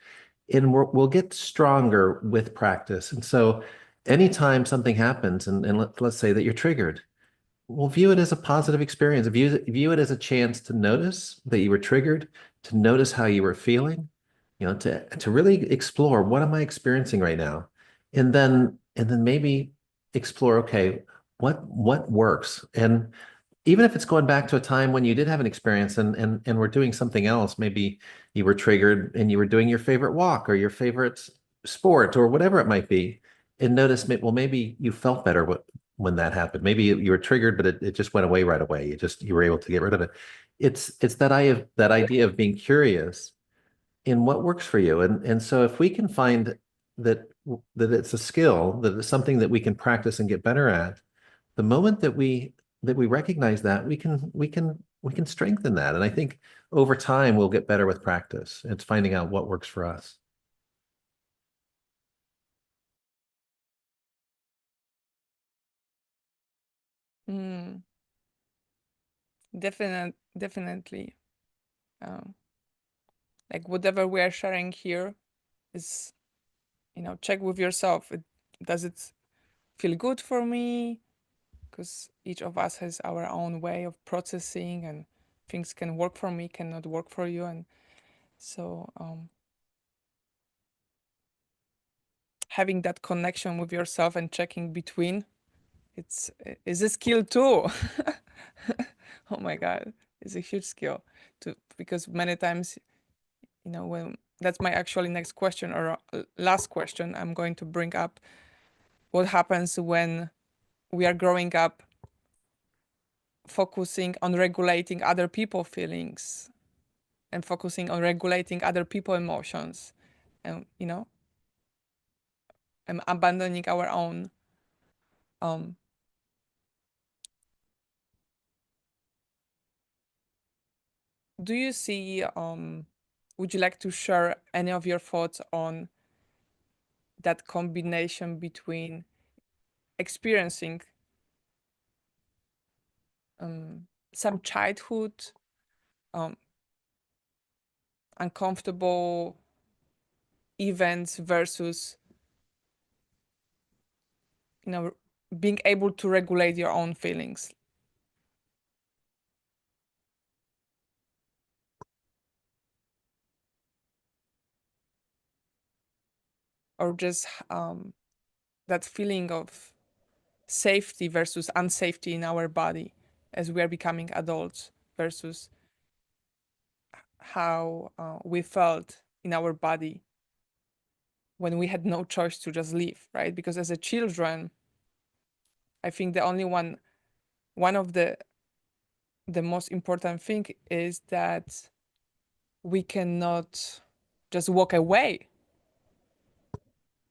and we'll get stronger with practice. And so anytime something happens, and let's say that you're triggered, well, view it as a positive experience. View it as a chance to notice that you were triggered, to notice how you were feeling, you know, to really explore, what am I experiencing right now? And then maybe explore, okay, what works? And even if it's going back to a time when you did have an experience and were doing something else, maybe you were triggered and you were doing your favorite walk or your favorite sport or whatever it might be, and notice, well, maybe you felt better when that happened. Maybe you were triggered, but it just went away right away. You were able to get rid of it. It's that idea of being curious in what works for you. And so if we can find that it's a skill, that it's something that we can practice and get better at, the moment that we recognize that, we can strengthen that. And I think over time we'll get better with practice. It's finding out what works for us. Definitely. Like whatever we are sharing here is, you know, check with yourself. Does it feel good for me? Because each of us has our own way of processing, and things can work for me, cannot work for you. And so having that connection with yourself and checking between, is a skill too. Oh my God, it's a huge skill because many times, you know, when that's my actually next question, or last question I'm going to bring up. What happens when we are growing up focusing on regulating other people's feelings and focusing on regulating other people's emotions, and, you know, and abandoning our own do you see, would you like to share any of your thoughts on that combination between experiencing some childhood uncomfortable events versus, being able to regulate your own feelings? Or just that feeling of safety versus unsafety in our body as we are becoming adults versus how we felt in our body when we had no choice to just leave, right? Because as a children, I think the only one of the most important thing is that we cannot just walk away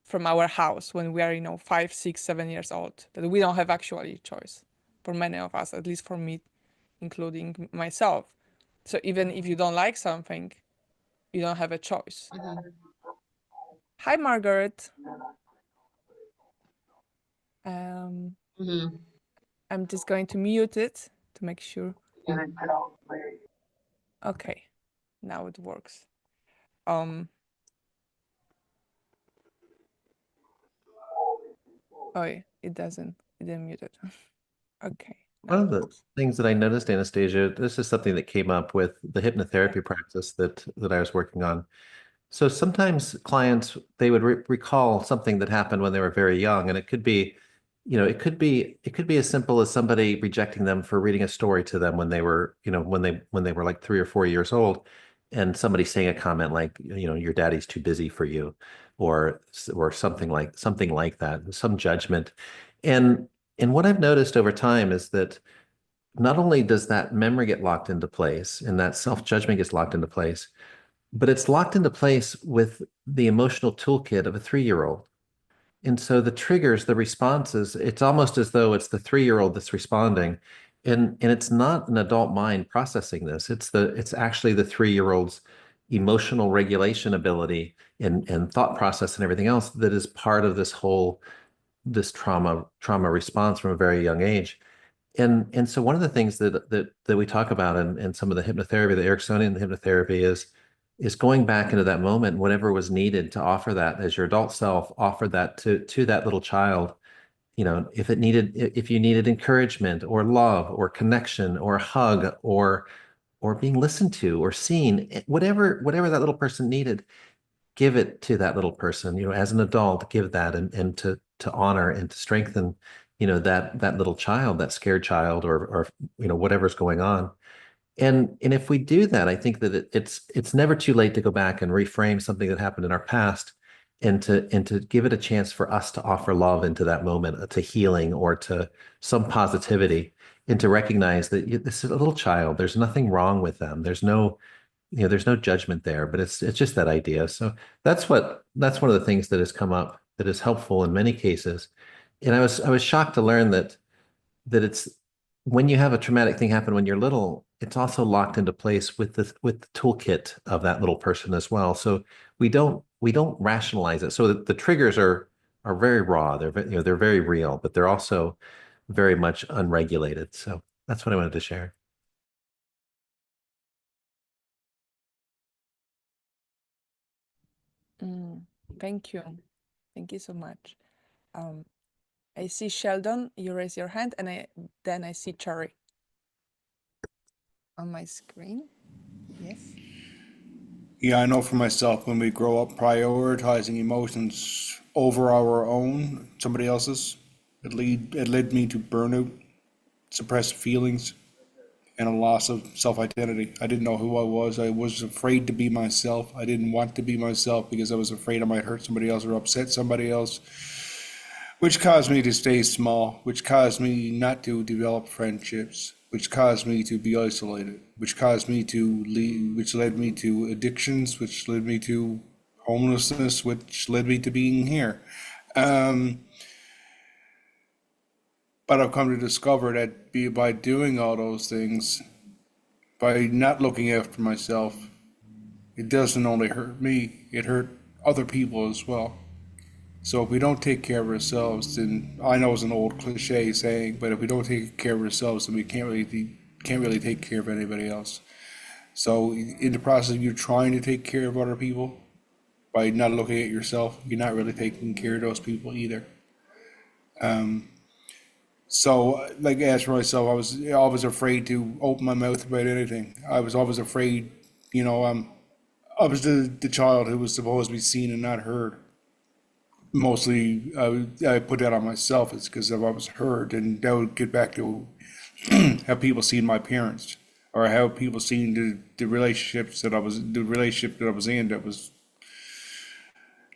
from our house when we are 5, 6, 7 years old, that we don't have actually choice, for many of us, at least for me, including myself. So even if you don't like something, you don't have a choice. Hi, Margaret. I'm just going to mute it to make sure. Okay, now it works. Oh, it doesn't. It didn't mute it. Okay. One of the things that I noticed, Anastasia, this is something that came up with the hypnotherapy practice that I was working on. So sometimes clients, they would recall something that happened when they were very young, and it could be, it could be as simple as somebody rejecting them for reading a story to them when they were, when they were like 3 or 4 years old, and somebody saying a comment like, your daddy's too busy for you, or something like that, some judgment. And what I've noticed over time is that not only does that memory get locked into place and that self-judgment gets locked into place, but it's locked into place with the emotional toolkit of a 3-year-old. And so the triggers, the responses, it's almost as though it's the 3-year-old that's responding. And it's not an adult mind processing this. It's actually the 3-year-old's emotional regulation ability and thought process and everything else that is part of this trauma response from a very young age. And so one of the things that we talk about in some of the hypnotherapy, the Ericksonian hypnotherapy, is going back into that moment, whatever was needed to offer that as your adult self, offer that to that little child. If you needed encouragement or love or connection or a hug or being listened to or seen, whatever that little person needed, give it to that little person. As an adult, give that and to honor and to strengthen, that little child, that scared child, or whatever's going on. And if we do that, I think that it's never too late to go back and reframe something that happened in our past, and to give it a chance for us to offer love into that moment, to healing or to some positivity, and to recognize that this is a little child. There's nothing wrong with them. There's no judgment there, but it's just that idea. So that's one of the things that has come up that is helpful in many cases. And I was shocked to learn that it's, when you have a traumatic thing happen when you're little, it's also locked into place with the toolkit of that little person as well. So we don't rationalize it. So the triggers are very raw. They're very real, but they're also very much unregulated. So that's what I wanted to share. Thank you. Thank you so much. I see Sheldon, you raise your hand, and then I see Cherry on my screen. Yes. Yeah, I know for myself, when we grow up prioritizing emotions over our own, somebody else's, it led me to burnout, suppressed feelings, and a loss of self-identity. I didn't know who I was. I was afraid to be myself. I didn't want to be myself because I was afraid I might hurt somebody else or upset somebody else, which caused me to stay small, which caused me not to develop friendships, which caused me to be isolated, which caused me to leave, which led me to addictions, which led me to homelessness, which led me to being here. But I've come to discover that by doing all those things, by not looking after myself, it doesn't only hurt me, it hurt other people as well. So if we don't take care of ourselves, then I know it's an old cliche saying, but if we don't take care of ourselves, then we can't really take care of anybody else. So in the process of you trying to take care of other people, by not looking at yourself, you're not really taking care of those people either. So, like, as for myself, I was always afraid to open my mouth about anything. I was always afraid, you know, I was the child who was supposed to be seen and not heard. Mostly, I put that on myself. It's because I was heard, and that would get back to how people seen my parents, or how people seen the the relationship that I was in that was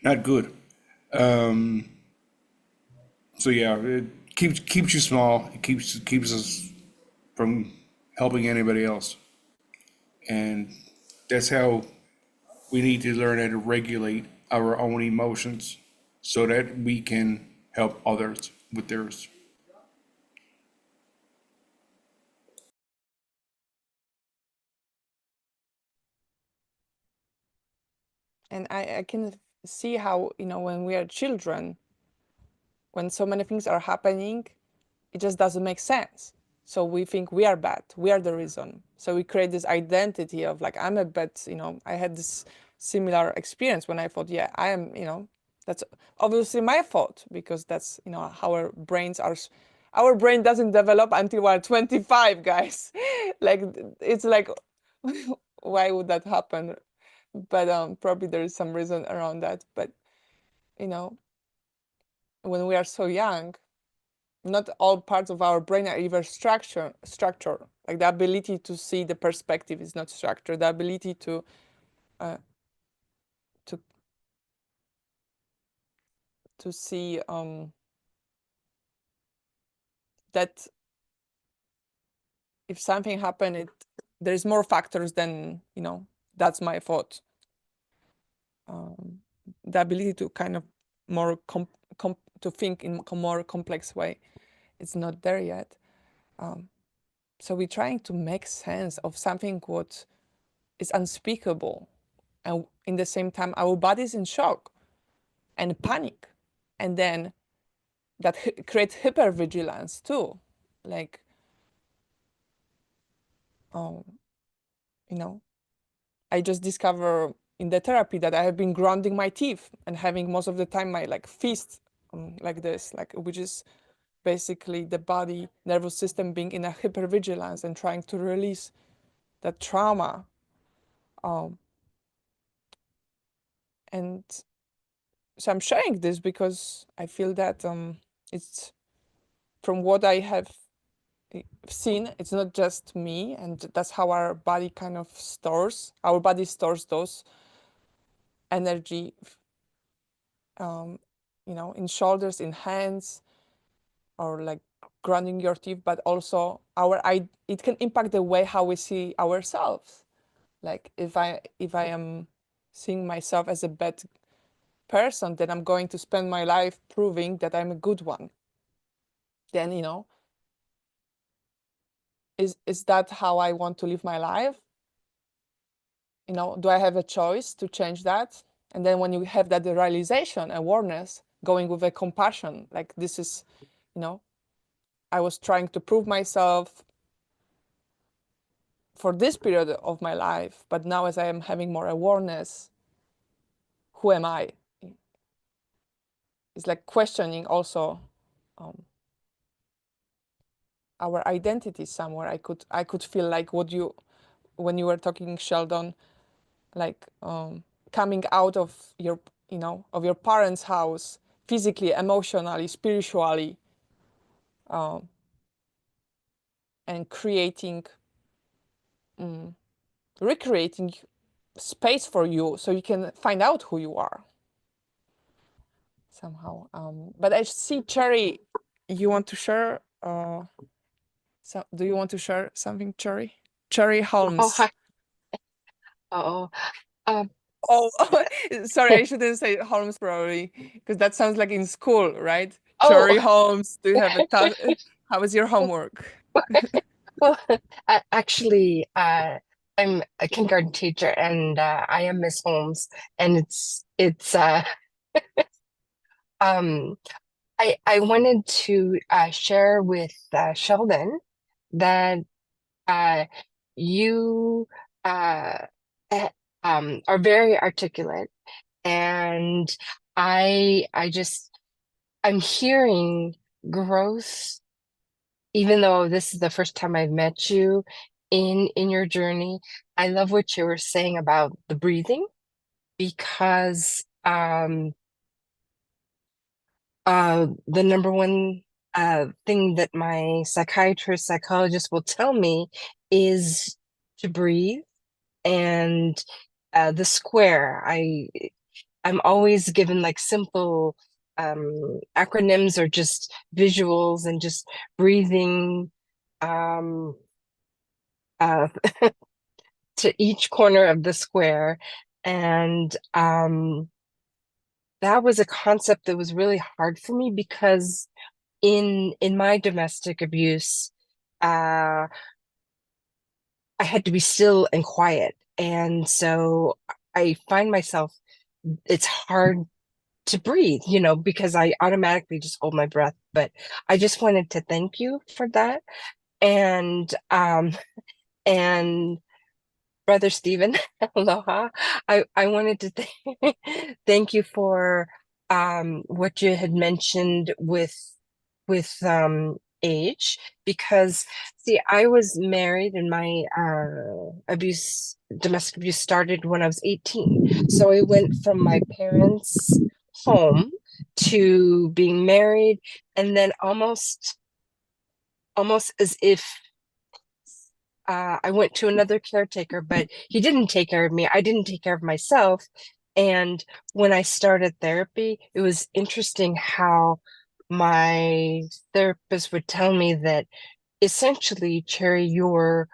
not good. So yeah, it keeps you small. It keeps us from helping anybody else, and that's how we need to learn how to regulate our own emotions so that we can help others with theirs. And I can see how, when we are children, when so many things are happening, it just doesn't make sense. So we think we are bad, we are the reason. So we create this identity of like, I'm a bad, I had this similar experience when I thought, yeah, I am, that's obviously my fault, because that's, how our brain doesn't develop until we're 25, guys. Like, it's like, why would that happen? But probably there is some reason around that. But, when we are so young, not all parts of our brain are either structure. Like the ability to see the perspective is not structured. The ability to see that if something happened, there's more factors than, that's my fault. The ability to kind of more to think in a more complex way, it's not there yet. So we're trying to make sense of something what is unspeakable, and in the same time our body is in shock and panic, and then that creates hypervigilance too. Like, I just discover in the therapy that I have been grinding my teeth and having most of the time my fist like this, which is basically the body nervous system being in a hypervigilance and trying to release that trauma. And so I'm sharing this because I feel that it's, from what I have seen, it's not just me, and that's how our body kind of stores. Our body stores those energy, in shoulders, in hands, or like grinding your teeth, but also it can impact the way how we see ourselves. Like if I am seeing myself as a bad person, then I'm going to spend my life proving that I'm a good one. Then, is that how I want to live my life? Do I have a choice to change that? And then when you have that realization, awareness, going with a compassion, like this is, I was trying to prove myself for this period of my life, but now as I am having more awareness, who am I? It's like questioning also our identity somewhere. I could feel like when you were talking, Sheldon, like coming out of your of your parents' house, physically, emotionally, spiritually, and recreating space for you so you can find out who you are somehow. But I see Cherry, you want to share? So do you want to share something, Cherry? Cherry Holmes. Oh, hi. Oh, Oh, sorry, I shouldn't say Holmes probably, because that sounds like in school, right? Oh. Cherry Holmes, do you have a task? How is your homework? Well, actually, I'm a kindergarten teacher, and I am Miss Holmes, and it's um I wanted to share with Sheldon that uh you uh eh, are very articulate, and I just I'm hearing growth, even though this is the first time I've met you in your journey. I love what you were saying about the breathing, because the number one thing that my psychologist will tell me is to breathe. And the square, I'm always given like simple acronyms or just visuals, and just breathing um uh to each corner of the square. And that was a concept that was really hard for me, because in my domestic abuse, I had to be still and quiet. And so I find myself, it's hard to breathe, because I automatically just hold my breath. But I just wanted to thank you for that. And Brother Stephen, aloha. I wanted to thank you for what you had mentioned with age, because see, I was married, and my domestic abuse started when I was 18. So I went from my parents' home to being married, and then almost as if I went to another caretaker, but he didn't take care of me. I didn't take care of myself. And when I started therapy, it was interesting how my therapist would tell me that essentially, Cherry, your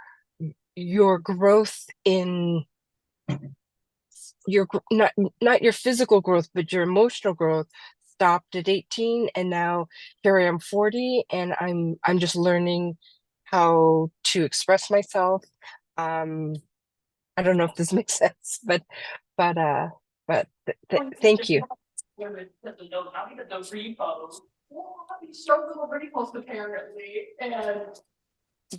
growth in not your physical growth, but your emotional growth stopped at 18, and now here I am 40, and I'm just learning how to express myself. I don't know if this makes sense, but thank you.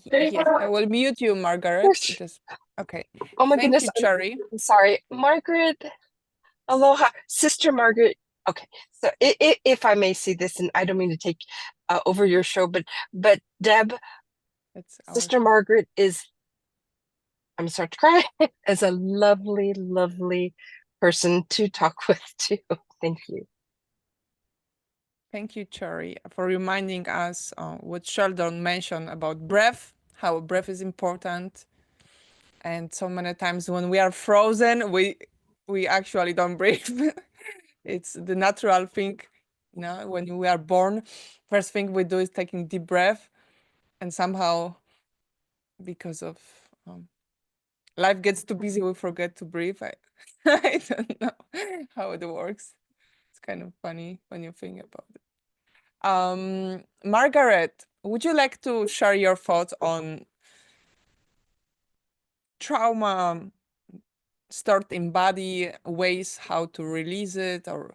Yes, I will mute you, Margaret. Yes. Because okay. Oh my Thank goodness, you, Cherry. I'm sorry, Margaret. Aloha, Sister Margaret. Okay, so if I may see this, and I don't mean to take over your show, but Deb, It's Sister ours. Margaret I'm starting to cry, is a lovely, lovely person to talk with too. Thank you. Thank you, Cherry, for reminding us what Sheldon mentioned about breath, how breath is important. And so many times when we are frozen, we actually don't breathe. It's the natural thing, when we are born, first thing we do is taking deep breath, and somehow because of life gets too busy, we forget to breathe. I don't know how it works. It's kind of funny when you think about it. Margaret, would you like to share your thoughts on trauma stored in body, ways how to release it, or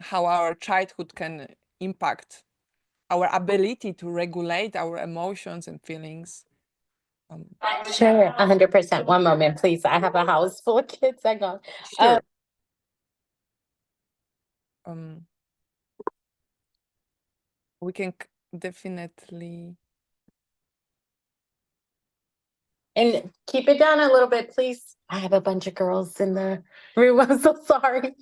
how our childhood can impact our ability to regulate our emotions and feelings? Sure, 100%. One moment, please. I have a house full of kids. Hang on. Sure. We can definitely. And keep it down a little bit, please. I have a bunch of girls in the room. I'm so sorry.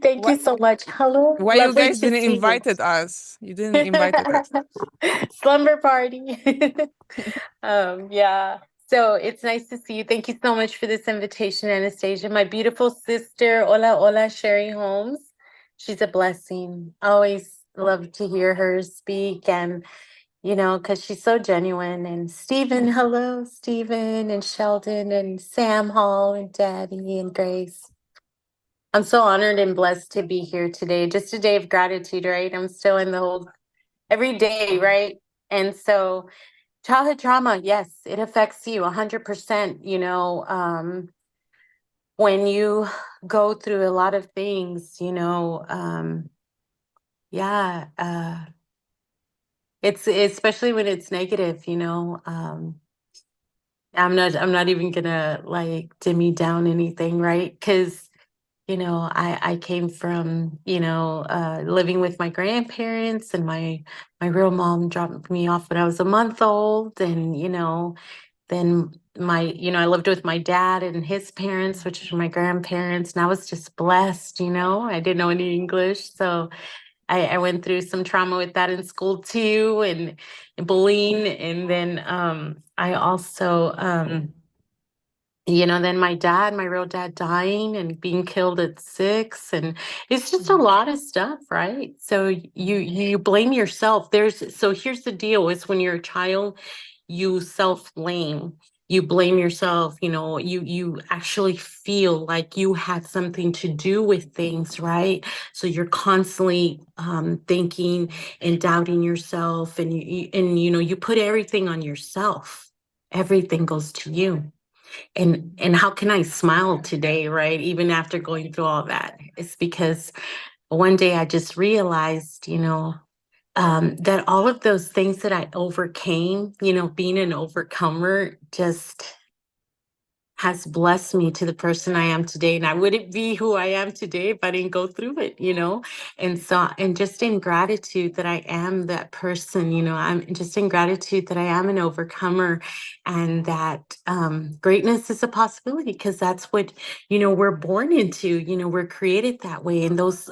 Thank you so much. Hello. Why you Lovely guys to didn't see you. invited us? You didn't invite us. Slumber party. Yeah. So it's nice to see you. Thank you so much for this invitation, Anastasia. My beautiful sister, Ola Sherry Holmes. She's a blessing. Always love to hear her speak, and because she's so genuine. And Stephen, hello, Stephen, and Sheldon, and Sam Hall, and Daddy, and Grace. I'm so honored and blessed to be here today. Just a day of gratitude, right? I'm still in the whole every day, right? And so Childhood trauma, yes, it affects you 100%. When you go through a lot of things, yeah, it's especially when it's negative, I'm not even gonna like dimmy down anything, right? Because I came from living with my grandparents, and my real mom dropped me off when I was a month old, and then I lived with my dad and his parents, which are my grandparents, and I was just blessed. I didn't know any English, so I went through some trauma with that in school too, and bullying, and then I also then my real dad dying and being killed at 6, and it's just a lot of stuff, right? So you blame yourself. So here's the deal, is when you're a child, you self-blame. You blame yourself, you actually feel like you had something to do with things, right? So you're constantly thinking and doubting yourself, and you put everything on yourself. Everything goes to you. And how can I smile today, right? Even after going through all that, it's because one day I just realized, that all of those things that I overcame, being an overcomer, just has blessed me to the person I am today. And I wouldn't be who I am today if I didn't go through it, and just in gratitude that I am that person, I'm just in gratitude that I am an overcomer, and that greatness is a possibility, because that's what, we're born into, we're created that way. And those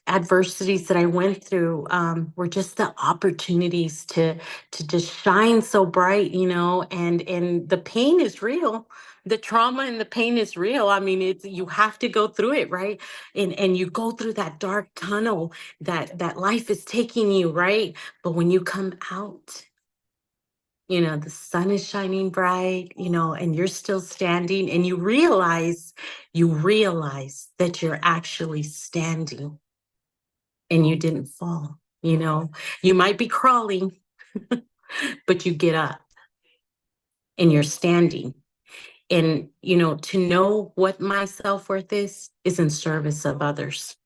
adversities that I went through were just the opportunities to just shine so bright, and the pain is real. The trauma and the pain is real. I mean, you have to go through it, right? And you go through that dark tunnel that life is taking you, right? But when you come out, the sun is shining bright, and you're still standing, and you realize that you're actually standing, and you didn't fall. You might be crawling, but you get up and you're standing. And to know what my self-worth is in service of others.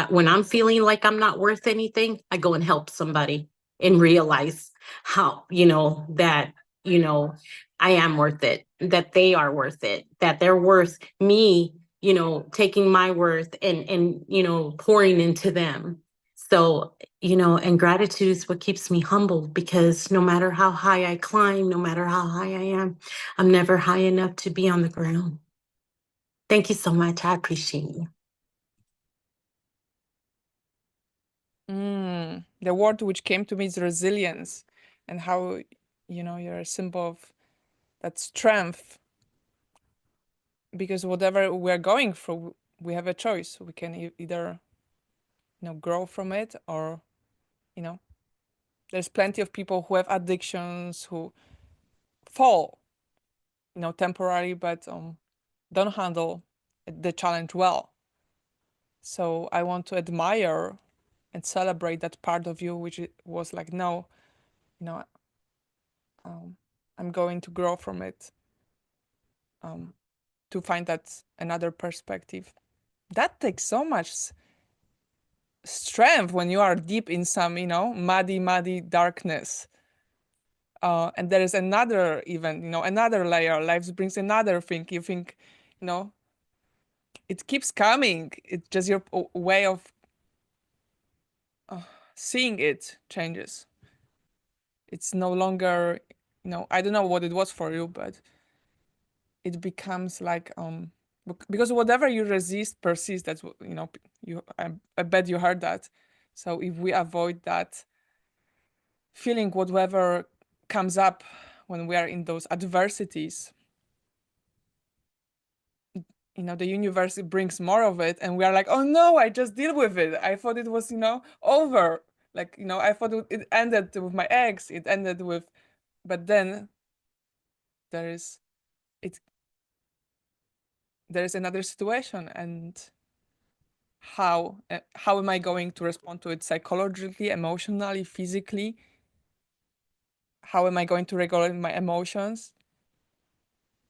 When I'm feeling like I'm not worth anything, I go and help somebody and realize how, that I am worth it, that they are worth it, that they're worth me, taking my worth and pouring into them. So, and gratitude is what keeps me humble, because no matter how high I climb, no matter how high I am, I'm never high enough to be on the ground. Thank you so much. I appreciate you. The word which came to me is resilience, and how, you're a symbol of that strength, because whatever we're going through, we have a choice. We can either, grow from it, or, there's plenty of people who have addictions, who fall, temporarily, but don't handle the challenge well. So I want to admire and celebrate that part of you, which was like, no, I'm going to grow from it, to find that another perspective. That takes so much strength when you are deep in some, muddy darkness. And there is another even, another layer. Life brings another thing. You think, it keeps coming. It's just your way of seeing it changes. It's no longer, I don't know what it was for you, but it becomes like, because whatever you resist persists. That's what, I bet you heard that. So if we avoid that feeling, whatever comes up when we are in those adversities, the universe brings more of it, and we are like, oh no, I just deal with it. I thought it was, over. Like, I thought it ended with my ex. It ended with, but then there is another situation, and how am I going to respond to it psychologically, emotionally, physically? how am I going to regulate my emotions,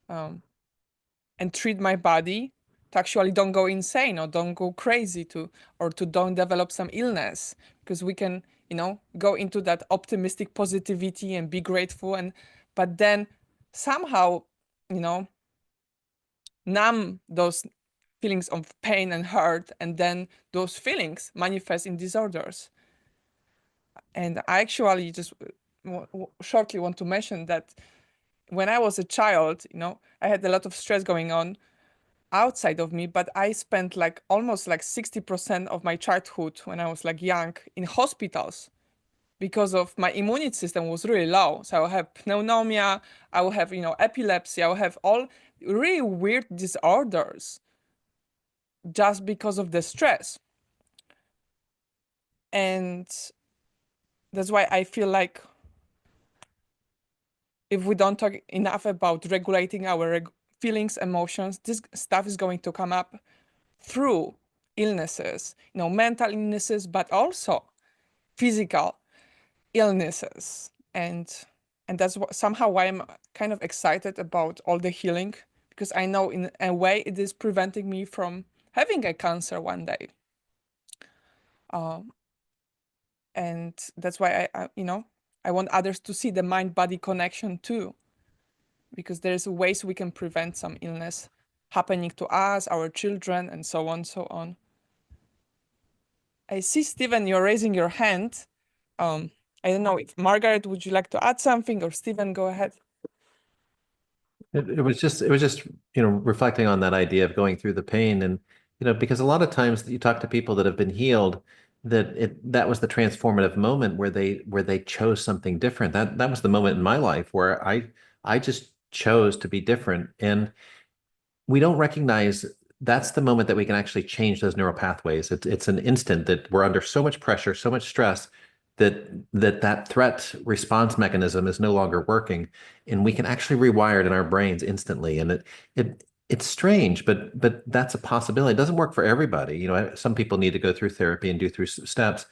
and treat my body to actually don't go insane or don't go crazy or to don't develop some illness, because we can, go into that optimistic positivity and be grateful, but then somehow, numb those feelings of pain and hurt, and then those feelings manifest in disorders. And I actually just shortly want to mention that when I was a child, I had a lot of stress going on outside of me, but I spent almost 60% of my childhood when I was young in hospitals because of my immune system was really low. So I will have pneumonia, I will have, epilepsy, I will have all really weird disorders just because of the stress. And that's why I feel like if we don't talk enough about regulating our feelings, emotions, this stuff is going to come up through illnesses, mental illnesses, but also physical illnesses. And that's somehow why I'm kind of excited about all the healing, because I know in a way it is preventing me from having a cancer one day. And that's why I want others to see the mind-body connection too, because there's ways we can prevent some illness happening to us, our children, and so on, so on. I see, Stephen, you're raising your hand. I don't know if Margaret, would you like to add something, or Stephen, go ahead. It was just, reflecting on that idea of going through the pain, and, because a lot of times you talk to people that have been healed, that was the transformative moment where they chose something different. That was the moment in my life where I just chose to be different. And we don't recognize that's the moment that we can actually change those neural pathways. It's an instant that we're under so much pressure, so much stress, that threat response mechanism is no longer working, and we can actually rewire it in our brains instantly. And it's strange, but that's a possibility. It doesn't work for everybody. Some people need to go through therapy and do through steps,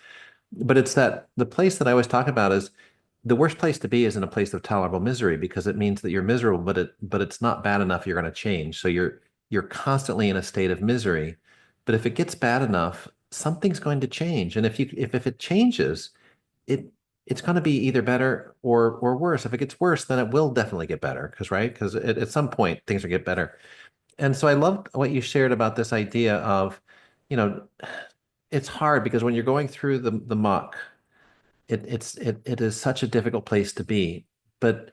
but it's that the place that I always talk about is the worst place to be is in a place of tolerable misery, because it means that you're miserable, but it's not bad enough you're going to change. So you're constantly in a state of misery. But if it gets bad enough, something's going to change. And if it changes, it's going to be either better or worse. If it gets worse, then it will definitely get better, because at some point things will get better. And so I loved what you shared about this idea of, it's hard because when you're going through the muck, it is such a difficult place to be. But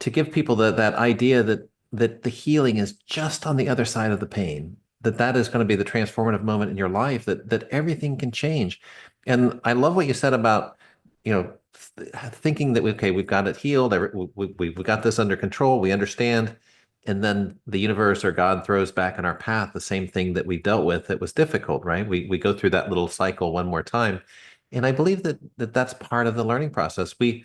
to give people that idea that the healing is just on the other side of the pain, that is going to be the transformative moment in your life, that everything can change. And I love what you said about, thinking that we've got it healed, we've got this under control, we understand, and then the universe or God throws back in our path the same thing that we dealt with that was difficult, right? We go through that little cycle one more time. And I believe that's part of the learning process. We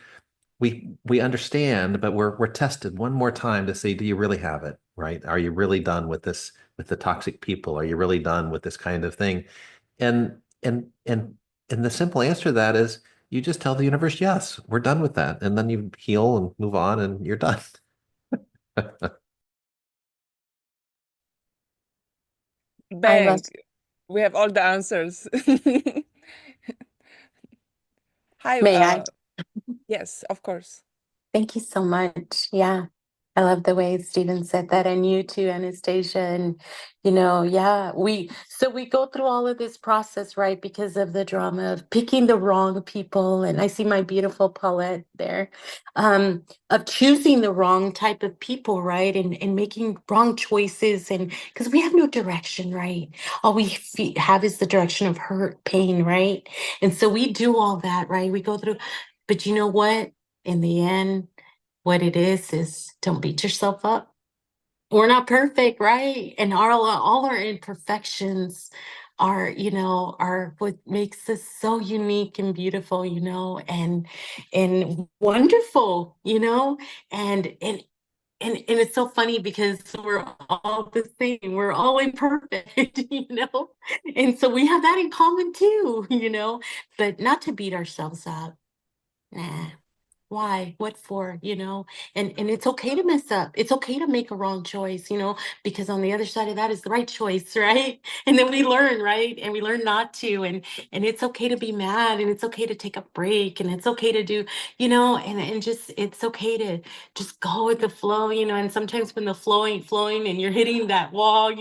understand, but we're tested one more time to see, do you really have it, right? Are you really done with this, with the toxic people? Are you really done with this kind of thing? And the simple answer to that is you just tell the universe, yes, we're done with that. And then you heal and move on and you're done. Bang. We have all the answers. Hi. May I? Yes, of course. Thank you so much. Yeah. I love the way Stephen said that, and you too, Anastasia. And, so we go through all of this process, right, because of the drama of picking the wrong people. And I see my beautiful Paulette there, of choosing the wrong type of people, right, and making wrong choices. And because we have no direction, right? All we have is the direction of hurt, pain, right? And so we do all that, right? We go through, but you know what? In the end, what it is don't beat yourself up. We're not perfect, right? And all our imperfections are what makes us so unique and beautiful, and wonderful, and it's so funny because we're all the same. We're all imperfect, and so we have that in common too, but not to beat ourselves up. Nah. Why? What for? And it's okay to mess up. It's okay to make a wrong choice, because on the other side of that is the right choice, right? And then we learn, right? And we learn not to. And it's okay to be mad, and it's okay to take a break, and it's okay to do, and just it's okay to just go with the flow, and sometimes when the flow ain't flowing and you're hitting that wall,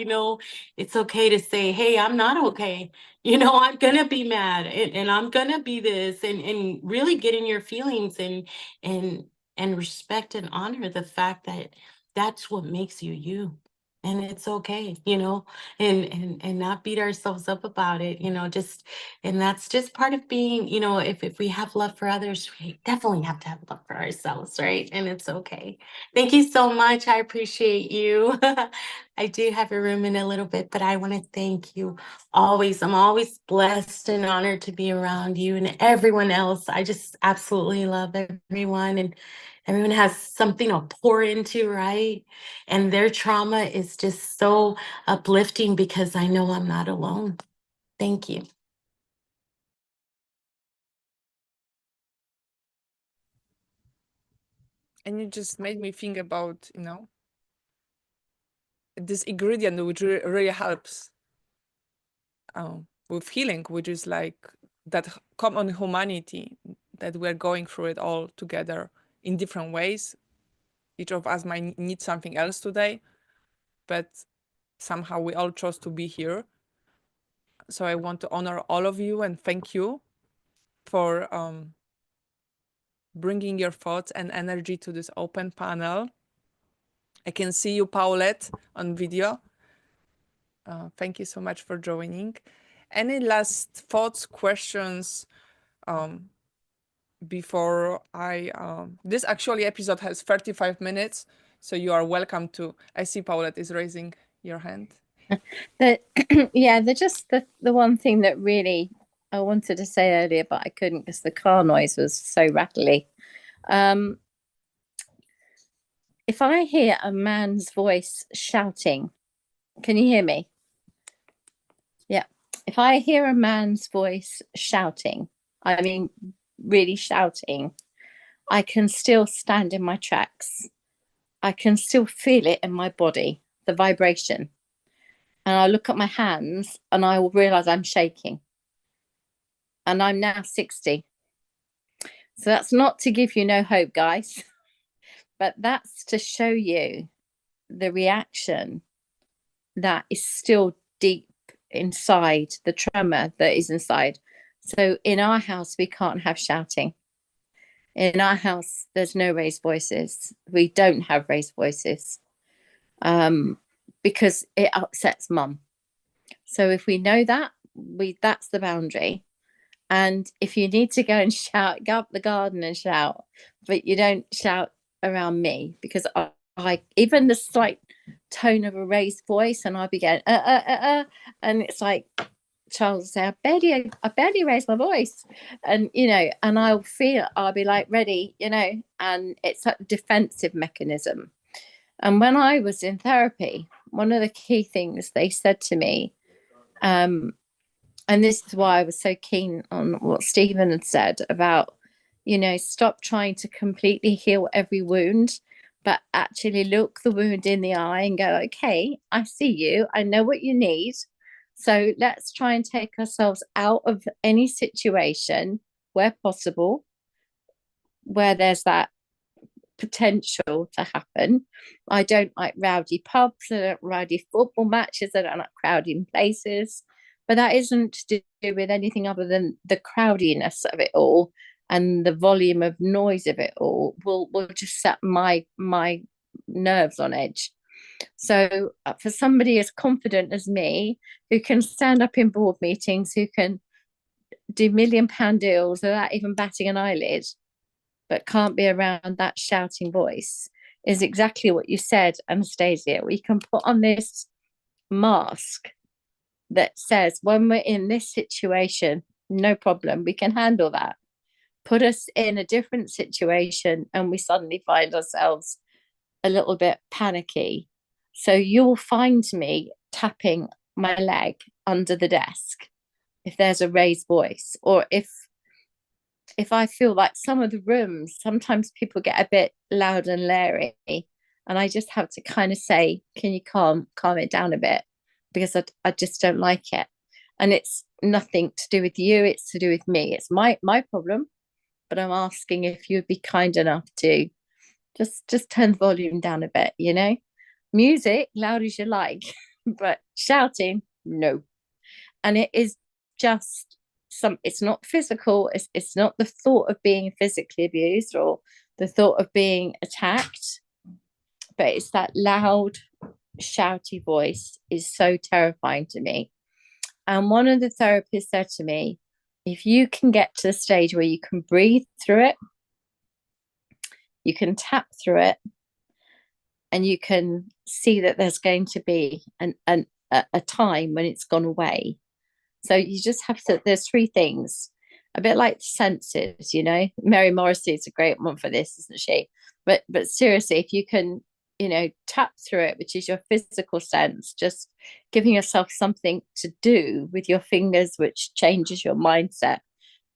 it's okay to say, hey, I'm not okay. I'm gonna be mad, and I'm gonna be this, and really get in your feelings, and respect and honor the fact that that's what makes you you. And it's okay, and not beat ourselves up about it, just, and that's just part of being, if we have love for others, we definitely have to have love for ourselves, right? And it's okay. Thank you so much. I appreciate you. I do have a room in a little bit, but I want to thank you always. I'm always blessed and honored to be around you and everyone else. I just absolutely love everyone, and everyone has something to pour into, right? And their trauma is just so uplifting because I know I'm not alone. Thank you. And you just made me think about, this ingredient which really helps with healing, which is like that common humanity, that we're going through it all together in different ways. Each of us might need something else today, but somehow we all chose to be here. So I want to honor all of you and thank you for bringing your thoughts and energy to this open panel. I can see you, Paulette, on video. Thank you so much for joining. Any last thoughts, questions before this actually episode has 35 minutes, so you are welcome to. I see Paulette is raising your hand. The one thing that really I wanted to say earlier, but I couldn't because the car noise was so rattly. If I hear a man's voice shouting, can you hear me? Yeah. If I hear a man's voice shouting, I mean, really shouting, I can still stand in my tracks. I can still feel it in my body, the vibration. And I look at my hands and I will realize I'm shaking. And I'm now 60. So that's not to give you no hope, guys, but that's to show you the reaction that is still deep inside, the tremor that is inside. So in our house, we can't have shouting. In our house, there's no raised voices. We don't have raised voices because it upsets mum. So if we know that, that's the boundary. And if you need to go and shout, go up the garden and shout, but you don't shout around me, because I even the slight tone of a raised voice, and I'll be going, and it's like Charles will say, I barely raise my voice, and and I'll be like ready, and it's a defensive mechanism. And when I was in therapy, one of the key things they said to me, and this is why I was so keen on what Stephen had said about, stop trying to completely heal every wound, but actually look the wound in the eye and go, okay, I see you. I know what you need. So let's try and take ourselves out of any situation where possible, where there's that potential to happen. I don't like rowdy pubs, I don't like rowdy football matches, I don't like crowding places. But that isn't to do with anything other than the crowdiness of it all and the volume of noise of it all will just set my nerves on edge. So for somebody as confident as me, who can stand up in board meetings, who can do £1 million deals without even batting an eyelid, but can't be around that shouting voice, is exactly what you said, Anastasia. We can put on this mask that says, when we're in this situation, no problem, we can handle that. Put us in a different situation and we suddenly find ourselves a little bit panicky. So you'll find me tapping my leg under the desk if there's a raised voice, or if if I feel like some of the rooms, sometimes people get a bit loud and leery, and I just have to kind of say, can you calm it down a bit? Because I just don't like it. And it's nothing to do with you, it's to do with me. It's my problem. But I'm asking if you'd be kind enough to just turn the volume down a bit, you know? Music, loud as you like, but shouting, no. And it is just it's not physical, it's not the thought of being physically abused or the thought of being attacked, but it's that loud, shouty voice is so terrifying to me. And one of the therapists said to me, if you can get to the stage where you can breathe through it, you can tap through it, and you can see that there's going to be a time when it's gone away. So you just have to, there's three things, a bit like the senses, you know. Mary Morrissey is a great one for this, isn't she? But seriously, if you can, you know, tap through it, which is your physical sense, just giving yourself something to do with your fingers, which changes your mindset.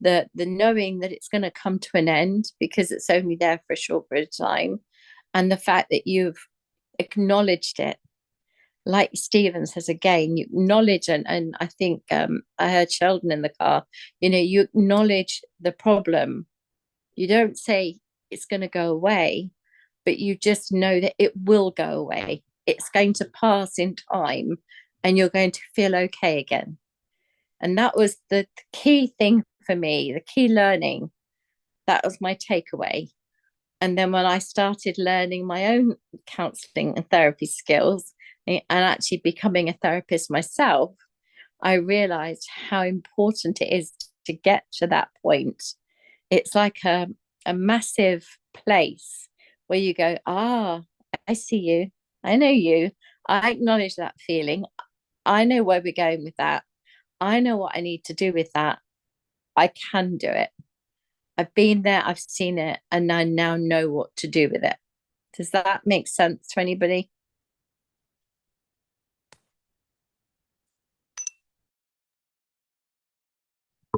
The knowing that it's going to come to an end because it's only there for a short period of time, and the fact that you've acknowledged it, like Stephen says again, you acknowledge, and I think I heard Sheldon in the car, you know, you acknowledge the problem. You don't say it's going to go away, but you just know that it will go away. It's going to pass in time and you're going to feel okay again. And that was the key thing for me, the key learning. That was my takeaway. And then when I started learning my own counseling and therapy skills and actually becoming a therapist myself, I realized how important it is to get to that point. It's like a massive place where you go, I see you. I know you. I acknowledge that feeling. I know where we're going with that. I know what I need to do with that. I can do it. I've been there, I've seen it, and I now know what to do with it. Does that make sense to anybody?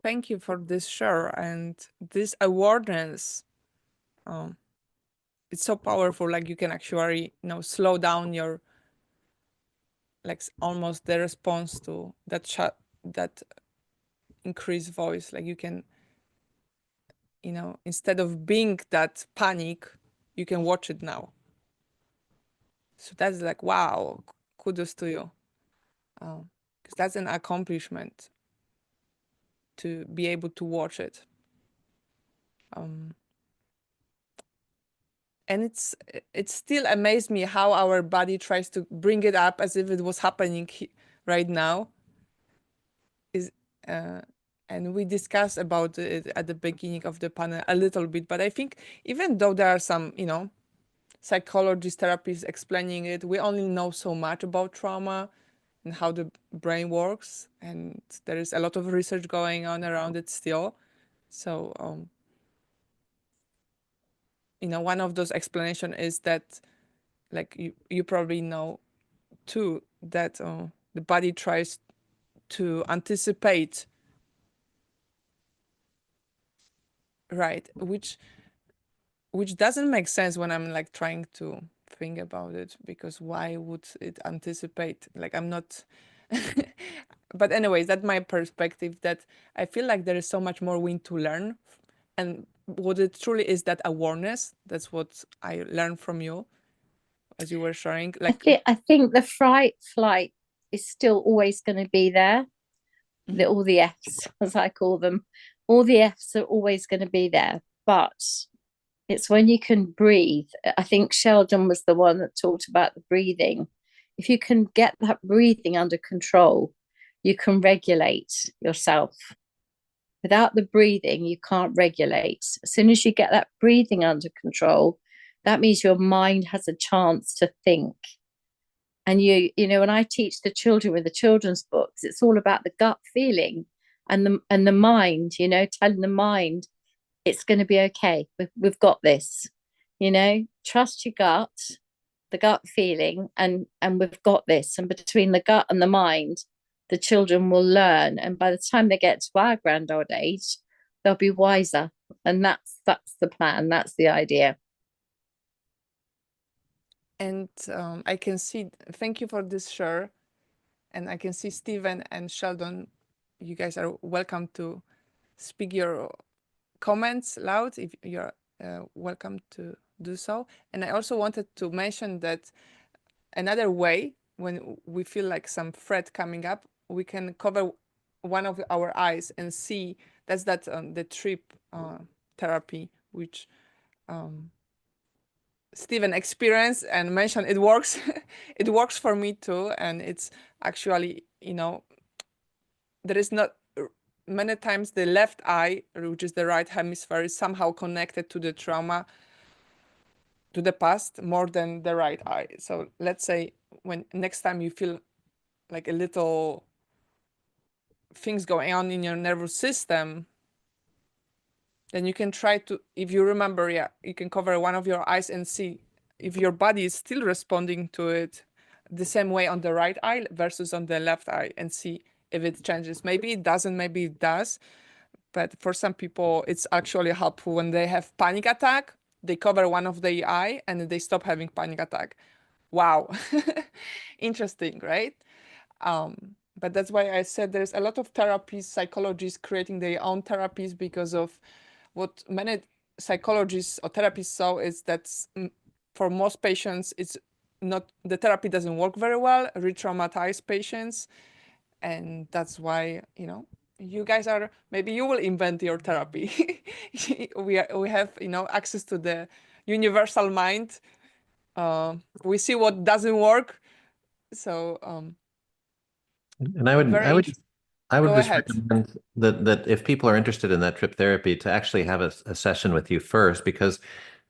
Thank you for this share and this awareness. It's so powerful. Like you can actually, you know, slow down your, like almost the response to that increased voice. Like you can, you know, instead of being that panic, you can watch it now. So that's like, wow, kudos to you. Because that's an accomplishment to be able to watch it. And it still amazed me how our body tries to bring it up as if it was happening right now. And we discussed about it at the beginning of the panel a little bit, but I think even though there are some, you know, psychologists, therapists explaining it, we only know so much about trauma and how the brain works, and there is a lot of research going on around it still. So you know, one of those explanations is that, like you probably know too, that the body tries to anticipate, right, which doesn't make sense when I'm like trying to think about it, because why would it anticipate? Like I'm not but anyways, that's my perspective, that I feel like there is so much more we need to learn, and what it truly is, that awareness. That's what I learned from you as you were sharing. Like I think the flight is still always going to be there. All the F's, as I call them, all the F's are always going to be there, but it's when you can breathe. I think Sheldon was the one that talked about the breathing. If you can get that breathing under control, you can regulate yourself. Without the breathing, you can't regulate. As soon as you get that breathing under control, that means your mind has a chance to think. And you know, when I teach the children with the children's books, it's all about the gut feeling and the mind, you know, telling the mind it's going to be okay. We've got this, you know, trust your gut, the gut feeling, and we've got this. And between the gut and the mind, the children will learn. And by the time they get to our grand old age, they'll be wiser And that's the plan. That's the idea. And I can see, thank you for this share. And I can see Stephen and Sheldon, you guys are welcome to speak your comments loud if you're welcome to do so. And I also wanted to mention that another way when we feel like some threat coming up, we can cover one of our eyes and see that's the trip therapy, which Stephen experienced and mentioned. It works. It works for me too. And it's actually, there is not many times the left eye, which is the right hemisphere, is somehow connected to the trauma, to the past, more than the right eye. So let's say when next time you feel like a little things going on in your nervous system, then you can try to, if you remember, you can cover one of your eyes and see if your body is still responding to it the same way on the right eye versus on the left eye, and see if it changes. Maybe it doesn't, maybe it does. But for some people, it's actually helpful when they have panic attack, they cover one of the eye and they stop having panic attack. Wow. Interesting, right? But that's why I said there's a lot of therapies, psychologists creating their own therapies, because of what many psychologists or therapists saw is that for most patients, it's not, the therapy doesn't work very well, re-traumatize patients. And that's why, you guys are, maybe you will invent your therapy. We have, access to the universal mind. We see what doesn't work. So, And I would very Go just ahead. recommend that if people are interested in that trip therapy, to actually have a session with you first, because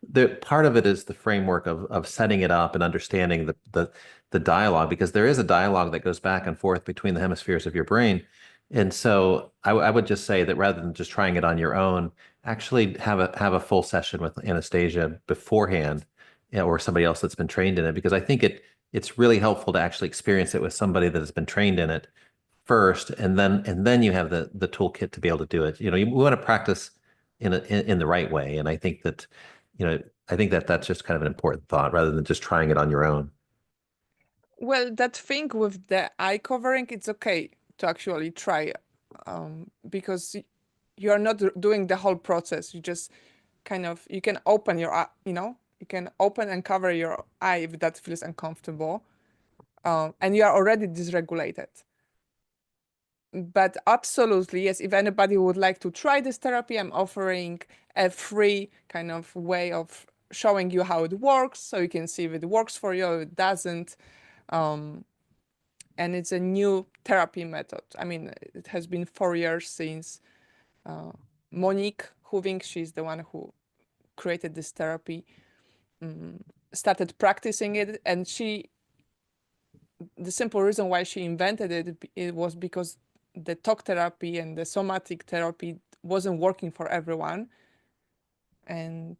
the part of it is the framework of setting it up and understanding the dialogue, because there is a dialogue that goes back and forth between the hemispheres of your brain. And so I would just say that rather than just trying it on your own, actually have a full session with Anastasia beforehand, or somebody else that's been trained in it, because I think it's really helpful to actually experience it with somebody that has been trained in it first, and then you have the toolkit to be able to do it. We want to practice in the right way, and I think that that's just kind of an important thought, rather than just trying it on your own. Well, that thing with the eye covering, it's okay to actually try, because you are not doing the whole process. You just you can open your eye, you can open and cover your eye if that feels uncomfortable, and you are already dysregulated. But absolutely, yes, if anybody would like to try this therapy, I'm offering a free kind of way of showing you how it works, so you can see if it works for you or it doesn't. And it's a new therapy method. I mean, it has been 4 years since Monique Huving, she's the one who created this therapy, started practicing it. And the simple reason why she invented it was because the talk therapy and the somatic therapy wasn't working for everyone. And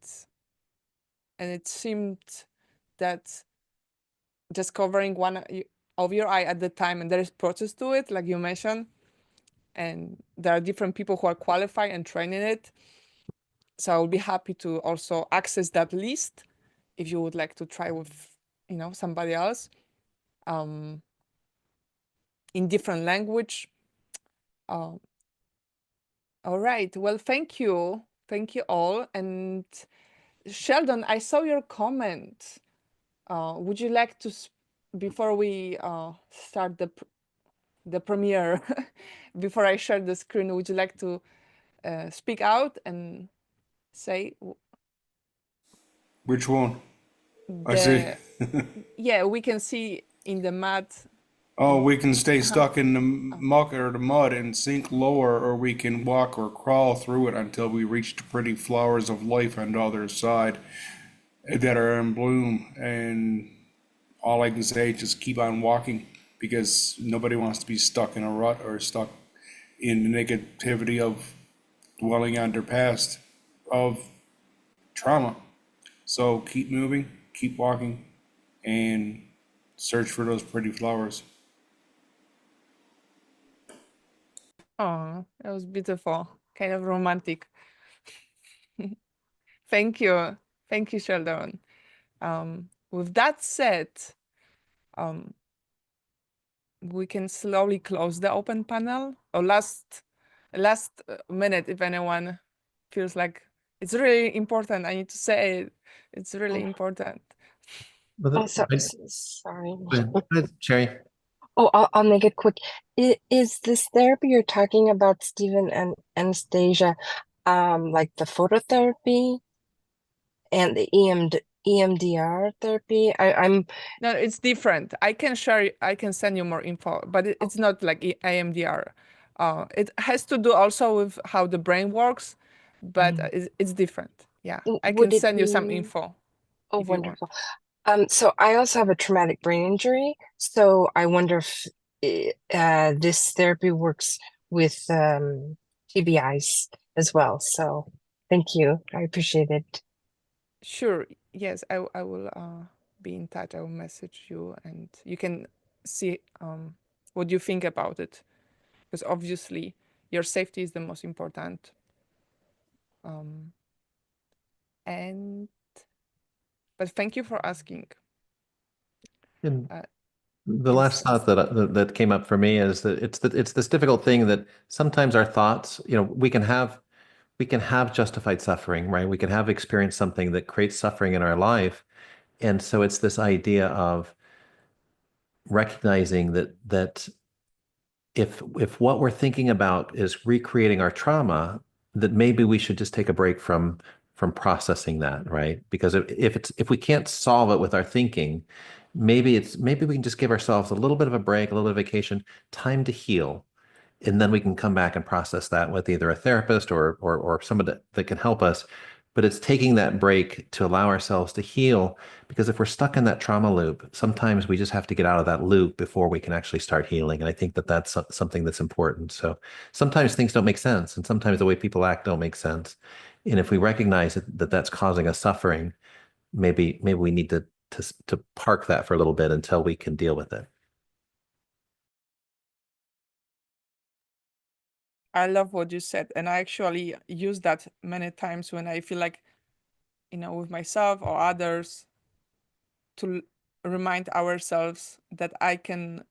it seemed that just covering one of your eye at the time, and there is process to it, like you mentioned, and there are different people who are qualified and trained in it. So I will be happy to also access that list if you would like to try with, somebody else, in different language. All right. Well, thank you. Thank you all. And Sheldon, I saw your comment. Would you like to, before we start the premiere, before I share the screen, would you like to speak out and say Which one? I see. Yeah, we can see in the mat. Oh, we can stay stuck in the muck or the mud and sink lower, or we can walk or crawl through it until we reach the pretty flowers of life on the other side that are in bloom. And all I can say is just keep on walking, because nobody wants to be stuck in a rut or stuck in the negativity of dwelling on their past of trauma. So keep moving, keep walking, and search for those pretty flowers. Oh, that was beautiful, kind of romantic. Thank you. Thank you, Sheldon. With that said, we can slowly close the open panel, or last minute, if anyone feels like it's really important. I need to say it. It's really important. But the- Sorry. Go ahead. Go ahead, Sherry. Oh, I'll make it quick. Is this therapy you're talking about, Stephen and Anastasia, like the phototherapy and the EMDR therapy? I'm No, it's different. I can send you more info, but it's not like EMDR. It has to do also with how the brain works, but it's different. Yeah, I Would can it send you some be- info. Oh, if you want. wonderful. So I also have a traumatic brain injury, so I wonder if this therapy works with TBIs as well. So thank you. I appreciate it. Sure. Yes, I will be in touch. I will message you, and you can see what you think about it, because obviously your safety is the most important. But thank you for asking. And Uh, the yes. last thought that came up for me is that it's this difficult thing that sometimes our thoughts, we can have justified suffering, right? We can have experienced something that creates suffering in our life. And so it's this idea of recognizing that if what we're thinking about is recreating our trauma, that maybe we should just take a break from processing that, right? Because if we can't solve it with our thinking, maybe we can just give ourselves a little bit of a break, a little bit of vacation, time to heal. And then we can come back and process that with either a therapist or somebody that can help us. But it's taking that break to allow ourselves to heal, because if we're stuck in that trauma loop, sometimes we just have to get out of that loop before we can actually start healing. And I think that that's something that's important. So sometimes things don't make sense, and sometimes the way people act don't make sense. And if we recognize that that's causing us suffering, maybe we need to park that for a little bit until we can deal with it. I love what you said, and I actually use that many times when I feel like, with myself or others, to remind ourselves that I can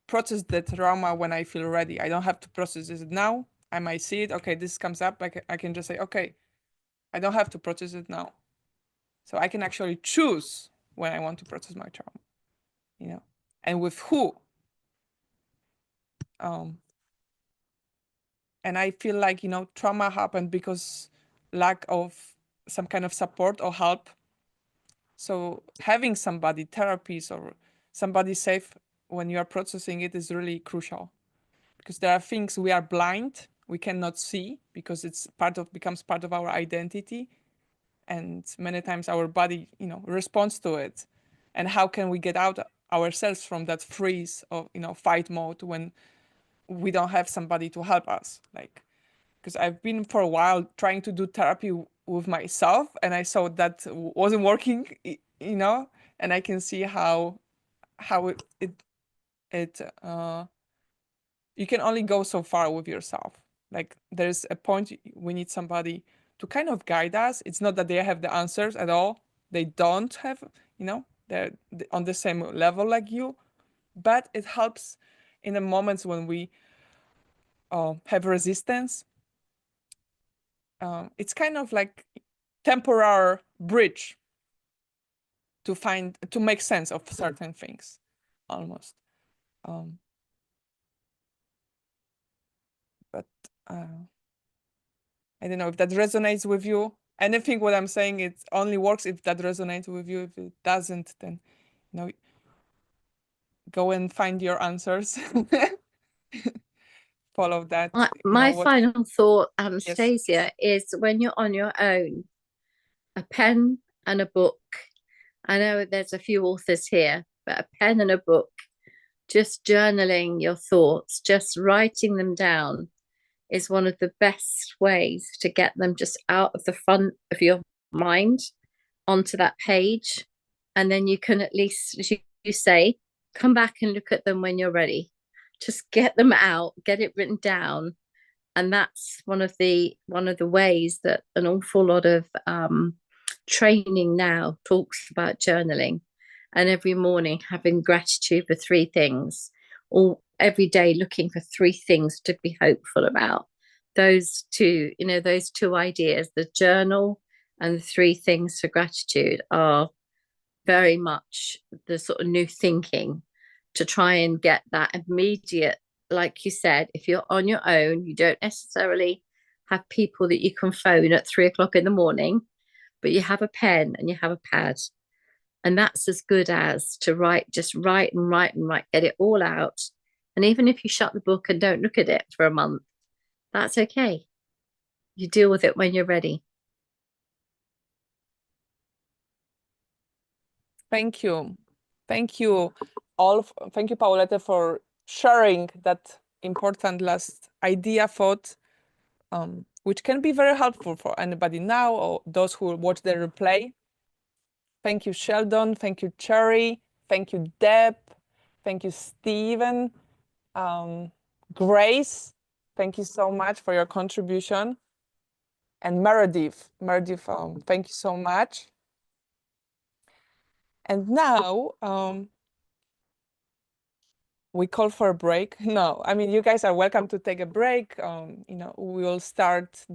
process the trauma when I feel ready. I don't have to process it now. I might see it. Okay, this comes up. I can just say, okay, I don't have to process it now. So I can actually choose when I want to process my trauma, and with who. And I feel like, trauma happened because lack of some kind of support or help. So having somebody, therapists or somebody safe when you are processing it is really crucial, because there are things we are blind, we cannot see, because it's becomes part of our identity. And many times our body, responds to it. And how can we get out ourselves from that freeze of, fight mode when we don't have somebody to help us? Because I've been for a while trying to do therapy with myself, and I saw that wasn't working, and I can see how you can only go so far with yourself. Like, there's a point we need somebody to kind of guide us. It's not that they have the answers at all. They don't have, they're on the same level like you, but it helps in the moments when we have resistance. It's kind of like temporary bridge to make sense of certain things, almost. But I don't know if that resonates with you. Anything what I'm saying, it only works if that resonates with you. If it doesn't, then go and find your answers. Follow that. My final thought, Anastasia, is when you're on your own, a pen and a book. I know there's a few authors here, but a pen and a book, just journaling your thoughts, just writing them down, is one of the best ways to get them just out of the front of your mind onto that page. And then you can at least, as you say, come back and look at them when you're ready. Just get them out, get it written down, And that's one of the ways that an awful lot of training now talks about journaling, and every morning having gratitude for three things, or every day looking for three things to be hopeful about. Those two, those two ideas, the journal and the three things for gratitude, are very much the sort of new thinking to try and get that immediate, like you said, if you're on your own, you don't necessarily have people that you can phone at 3 o'clock in the morning, but you have a pen and you have a pad. And that's as good as to write, just write and write and write, get it all out. And even if you shut the book and don't look at it for a month, that's okay. You deal with it when you're ready. Thank you. Thank you all. Thank you, Paulette, for sharing that important last idea, thought, which can be very helpful for anybody now or those who will watch the replay. Thank you, Sheldon. Thank you, Cherry. Thank you, Deb. Thank you, Stephen. Grace, thank you so much for your contribution. And Meredith, thank you so much. And now we call for a break. No, I mean, you guys are welcome to take a break. We will start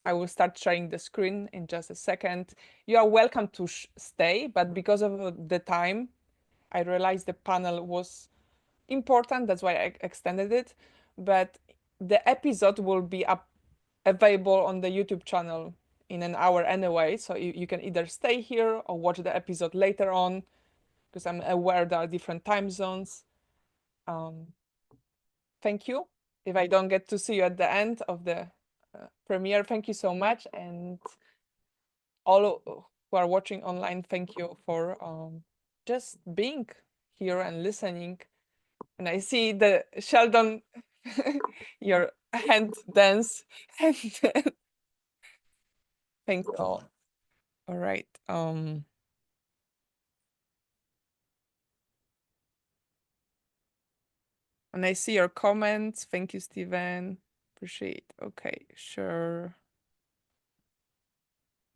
I will start sharing the screen in just a second. You are welcome to stay, but because of the time, I realized the panel was important. That's why I extended it. But the episode will be available on the YouTube channel in an hour anyway. So you can either stay here or watch the episode later on, because I'm aware there are different time zones. Thank you. If I don't get to see you at the end of the premiere, thank you so much. And all who are watching online, thank you for just being here and listening. And I see the Sheldon, your hand dance. Thank you all. All right. And I see your comments. Thank you, Stephen. Appreciate. Okay, sure.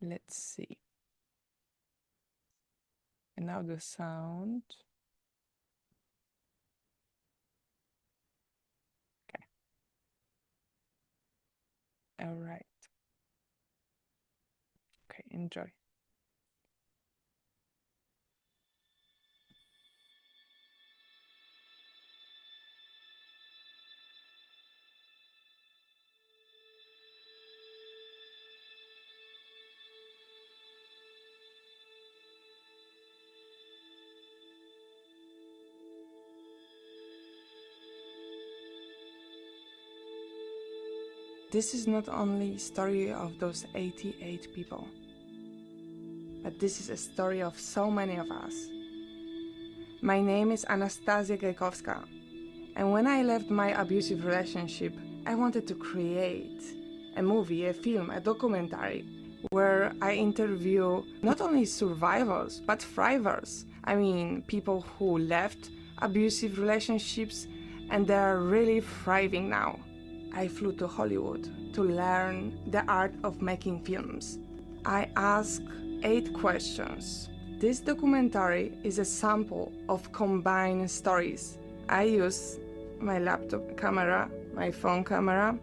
Let's see. And now the sound. Okay. All right. Okay, enjoy. This is not only a story of those 88 people, but this is a story of so many of us. My name is Anastasia Gajkowska, and when I left my abusive relationship, I wanted to create a movie, a film, a documentary where I interview not only survivors, but thrivers. I mean, people who left abusive relationships and they're really thriving now. I flew to Hollywood to learn the art of making films. I asked 8 questions. This documentary is a sample of combined stories. I use my laptop camera, my phone camera.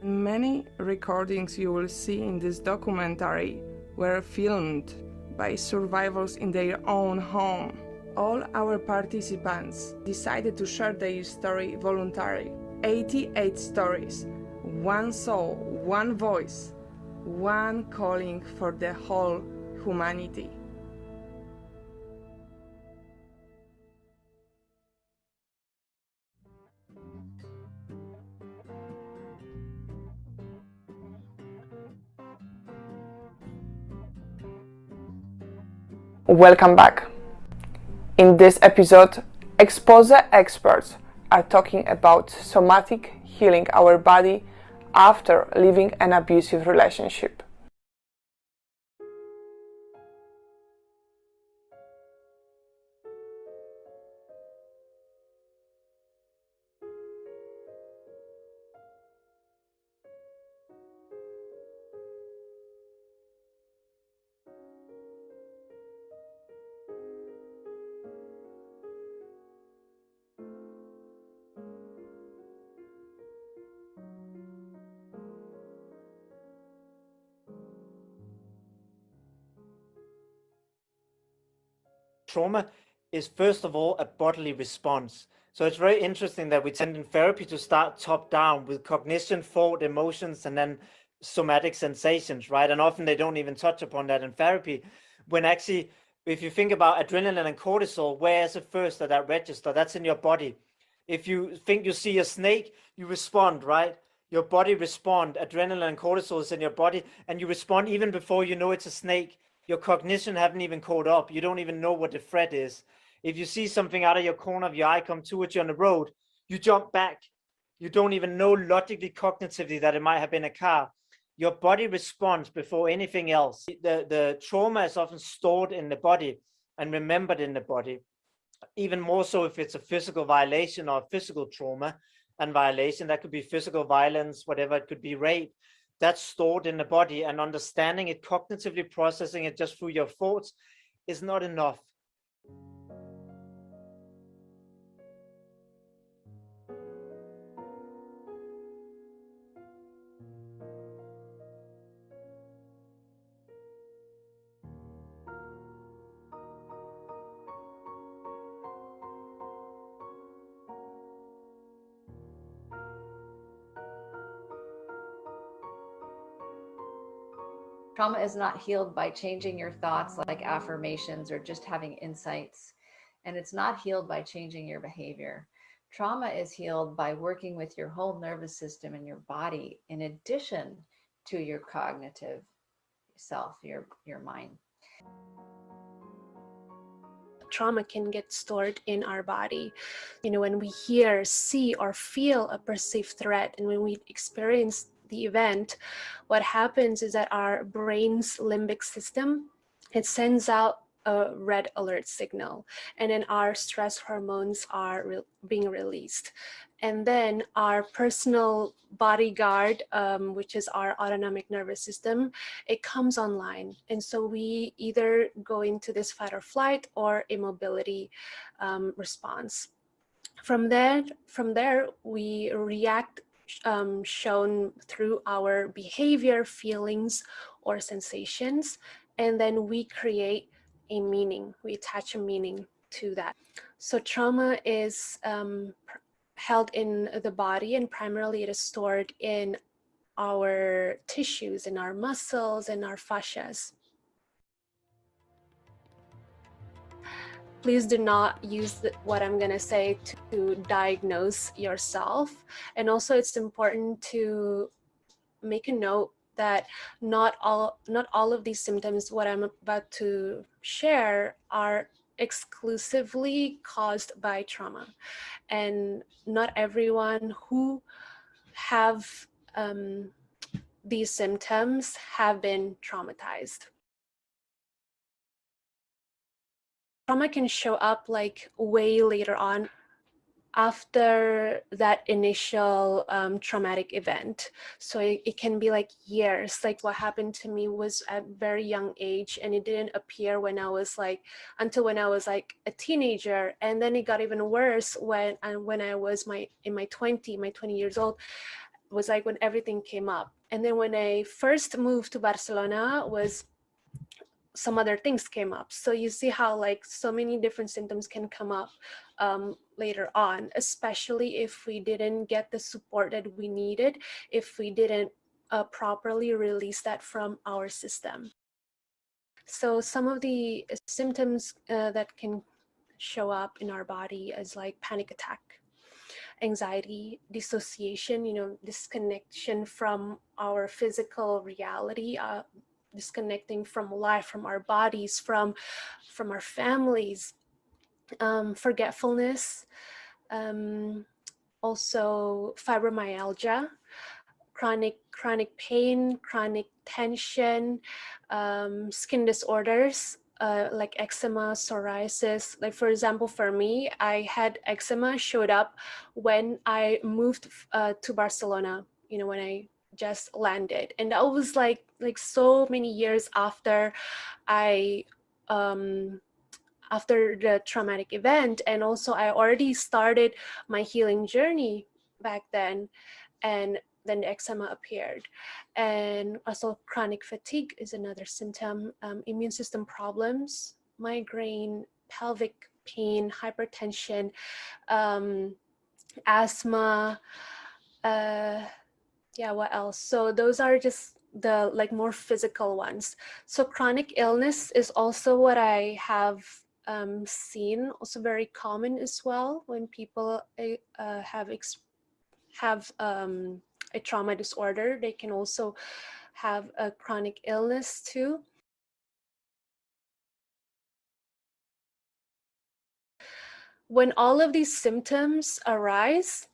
Many recordings you will see in this documentary were filmed by survivors in their own home. All our participants decided to share their story voluntarily. 88 stories, one soul, one voice, one calling for the whole humanity. Welcome back. In this episode, Expose experts are talking about somatic healing our body after leaving an abusive relationship. trauma is first of all a bodily response. So it's very interesting that we tend in therapy to start top down with cognition, thought, emotions, and then somatic sensations, right? And often they don't even touch upon that in therapy. When actually, if you think about adrenaline and cortisol, where is it first that register? That's in your body. If you think you see a snake, you respond, right? Your body respond. Adrenaline and cortisol is in your body, and you respond even before you know it's a snake. Your cognition haven't even caught up. You don't even know what the threat is. If you see something out of your corner of your eye come towards you on the road, you jump back. You don't even know logically, cognitively that it might have been a car. Your body responds before anything else. The trauma is often stored in the body and remembered in the body. Even more so if it's a physical violation or physical trauma and violation. That could be physical violence, whatever, it could be rape. That's stored in the body, and understanding it, cognitively processing it just through your thoughts is not enough. Trauma is not healed by changing your thoughts like affirmations or just having insights. And it's not healed by changing your behavior. Trauma is healed by working with your whole nervous system and your body in addition to your cognitive self, your mind. Trauma can get stored in our body. You know, when we hear, see, or feel a perceived threat, and when we experience the event, what happens is that our brain's limbic system, it sends out a red alert signal, and then our stress hormones are being released. And then our personal bodyguard, which is our autonomic nervous system, it comes online. And so we either go into this fight or flight or immobility response. From there, we react shown through our behavior, feelings, or sensations, and then we create a meaning. We attach a meaning to that. So trauma is held in the body, and primarily it is stored in our tissues, in our muscles, and our fascias. Please do not use what I'm going to say to diagnose yourself. And also it's important to make a note that not all of these symptoms, what I'm about to share, are exclusively caused by trauma. And not everyone who have these symptoms have been traumatized. Trauma can show up like way later on after that initial traumatic event. So it can be like years. Like what happened to me was at a very young age, and it didn't appear when I was like, until when I was like a teenager. And then it got even worse when I was in my 20 years old, was like when everything came up. And then when I first moved to Barcelona, some other things came up. So you see how like so many different symptoms can come up later on, especially if we didn't get the support that we needed, if we didn't properly release that from our system. So some of the symptoms that can show up in our body is like panic attack, anxiety, dissociation, disconnection from our physical reality, disconnecting from life, from our bodies, from our families, forgetfulness, also fibromyalgia, chronic pain, chronic tension, skin disorders like eczema, psoriasis. Like for example, for me, I had eczema showed up when I moved to Barcelona, when I just landed, and that was like so many years after after the traumatic event. And also I already started my healing journey back then, and then the eczema appeared. And also chronic fatigue is another symptom, immune system problems, migraine, pelvic pain, hypertension, asthma, yeah, what else? So those are just the like more physical ones. So chronic illness is also what I have seen, also very common as well when people have a trauma disorder. They can also have a chronic illness too. When all of these symptoms arise,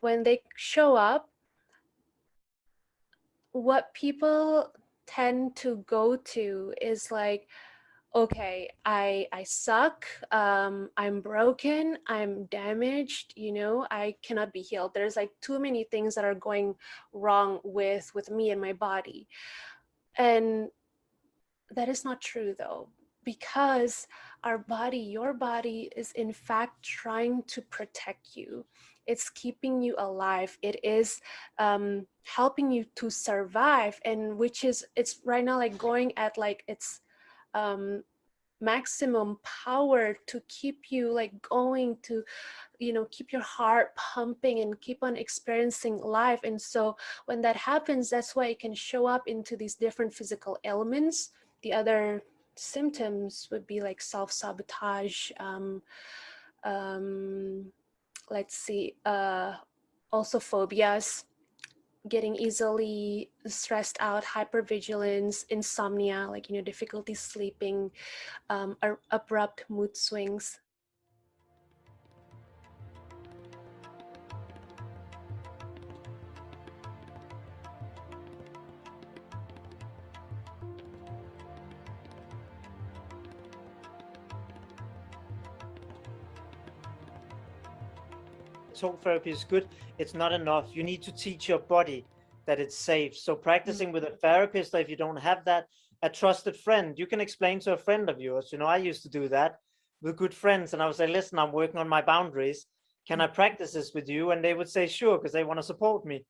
when they show up, what people tend to go to is like, okay, I suck, I'm broken, I'm damaged, you know, I cannot be healed. There's like too many things that are going wrong with me and my body. And that is not true though, because our body, your body, is in fact trying to protect you. It's keeping you alive. It is helping you to survive, and which is, it's right now like going at like its maximum power to keep you like going, to, you know, keep your heart pumping and keep on experiencing life. And so when that happens, that's why it can show up into these different physical ailments. The other symptoms would be like self-sabotage, let's see, also phobias, getting easily stressed out, hypervigilance, insomnia, like, you know, difficulty sleeping, abrupt mood swings. Talk therapy is good. It's not enough. You need to teach your body that it's safe. So practicing with a therapist, or if you don't have that, a trusted friend, you can explain to a friend of yours. You know, I used to do that with good friends, and I would say, listen, I'm working on my boundaries. Can I practice this with you? And they would say, sure, because they want to support me.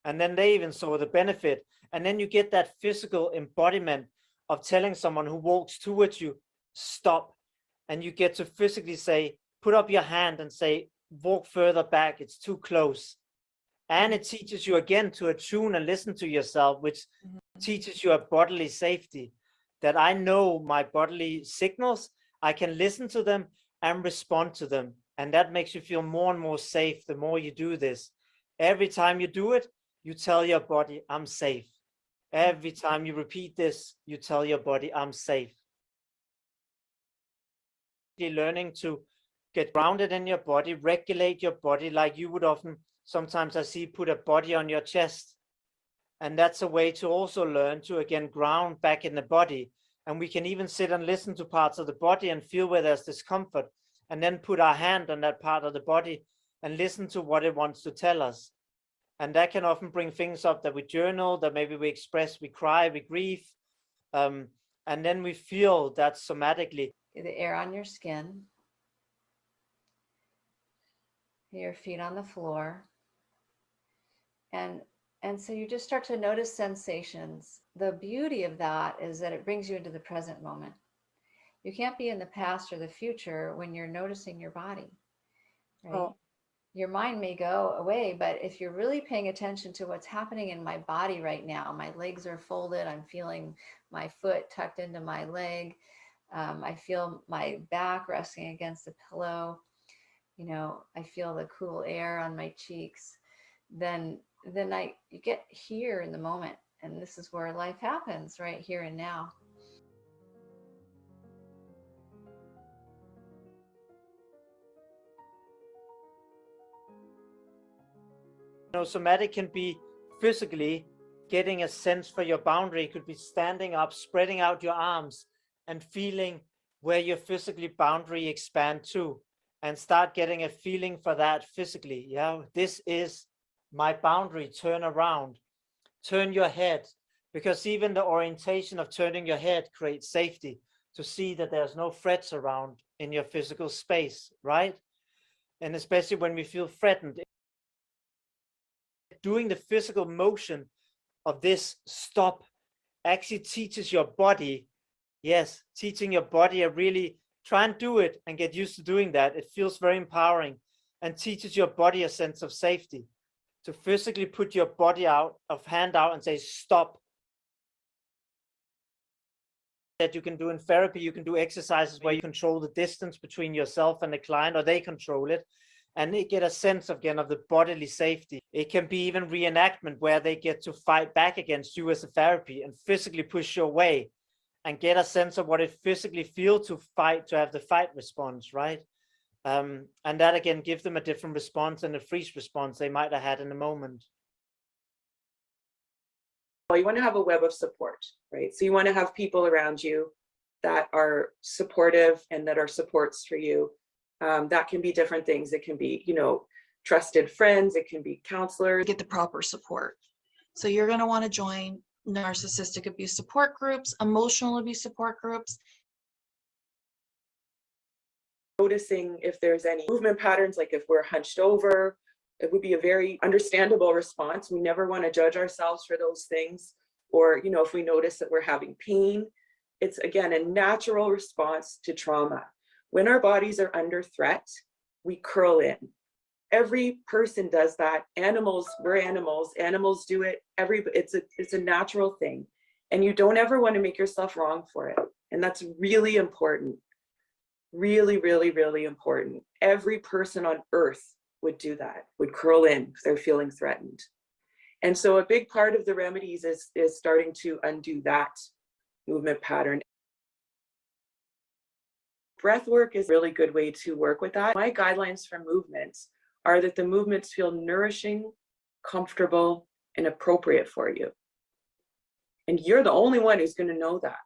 And then they even saw the benefit. And then you get that physical embodiment of telling someone who walks towards you, stop. And you get to physically say, put up your hand and say, walk further back, it's too close. And it teaches you again to attune and listen to yourself, which teaches you a bodily safety, that I know my bodily signals, I can listen to them and respond to them. And that makes you feel more and more safe the more you do this. Every time you do it, you tell your body, I'm safe. Every time you repeat this, you tell your body, I'm safe. You're learning to get grounded in your body, regulate your body, like you would often, sometimes I see, put a body on your chest. And that's a way to also learn to, again, ground back in the body. And we can even sit and listen to parts of the body and feel where there's discomfort, and then put our hand on that part of the body and listen to what it wants to tell us. And that can often bring things up that we journal, that maybe we express, we cry, we grieve. And then we feel that somatically. The air on your skin, your feet on the floor. And so you just start to notice sensations. The beauty of that is that it brings you into the present moment. You can't be in the past or the future when you're noticing your body, right? Oh. Your mind may go away, but if you're really paying attention to what's happening in my body right now, my legs are folded, I'm feeling my foot tucked into my leg, I feel my back resting against the pillow, you know, I feel the cool air on my cheeks, then you get here in the moment, and this is where life happens, right here and now. You know, somatic can be physically getting a sense for your boundary. It could be standing up, spreading out your arms and feeling where your physically boundary expand to, and start getting a feeling for that physically. Yeah, this is my boundary. Turn around, turn your head, because even the orientation of turning your head creates safety, to see that there's no threats around in your physical space, right? And especially when we feel threatened, doing the physical motion of this stop actually teaches your body, yes, teaching your body a really Try and do it and get used to doing that. It feels very empowering and teaches your body a sense of safety. To physically put your body out, hand out and say, stop. That you can do in therapy, you can do exercises where you control the distance between yourself and the client, or they control it. And they get a sense again of the bodily safety. It can be even reenactment where they get to fight back against you as a therapy and physically push you away and get a sense of what it physically feels to fight, to have the fight response, right? And that again gives them a different response than the freeze response they might have had in the moment. Well, you want to have a web of support, right? So you want to have people around you that are supportive and that are supports for you. That can be different things. It can be, you know, trusted friends. It can be counselors. Get the proper support. So you're going to want to join narcissistic abuse support groups, emotional abuse support groups. Noticing if there's any movement patterns, like if we're hunched over, it would be a very understandable response. We never want to judge ourselves for those things. Or, you know, if we notice that we're having pain, it's again a natural response to trauma. When our bodies are under threat, we curl in. Every person does that. Animals, we're animals. Animals do it. It's a natural thing. And you don't ever want to make yourself wrong for it. And that's really important. Really, really, really important. Every person on earth would do that, would curl in because they're feeling threatened. And so a big part of the remedies is starting to undo that movement pattern. Breath work is a really good way to work with that. My guidelines for movements are that the movements feel nourishing, comfortable, and appropriate for you. And you're the only one who's going to know that.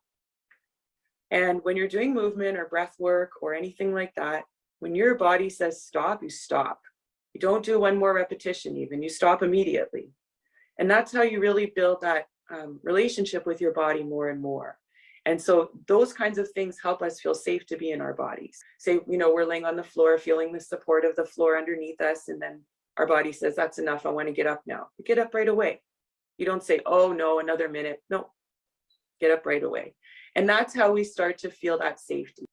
And when you're doing movement or breath work or anything like that, when your body says stop, you stop. You don't do one more repetition even, you stop immediately. And that's how you really build that relationship with your body more and more. And so those kinds of things help us feel safe to be in our bodies. Say, you know, we're laying on the floor, feeling the support of the floor underneath us, and then our body says, that's enough, I want to get up now. You get up right away. You don't say, oh no, another minute. No, get up right away. And that's how we start to feel that safety.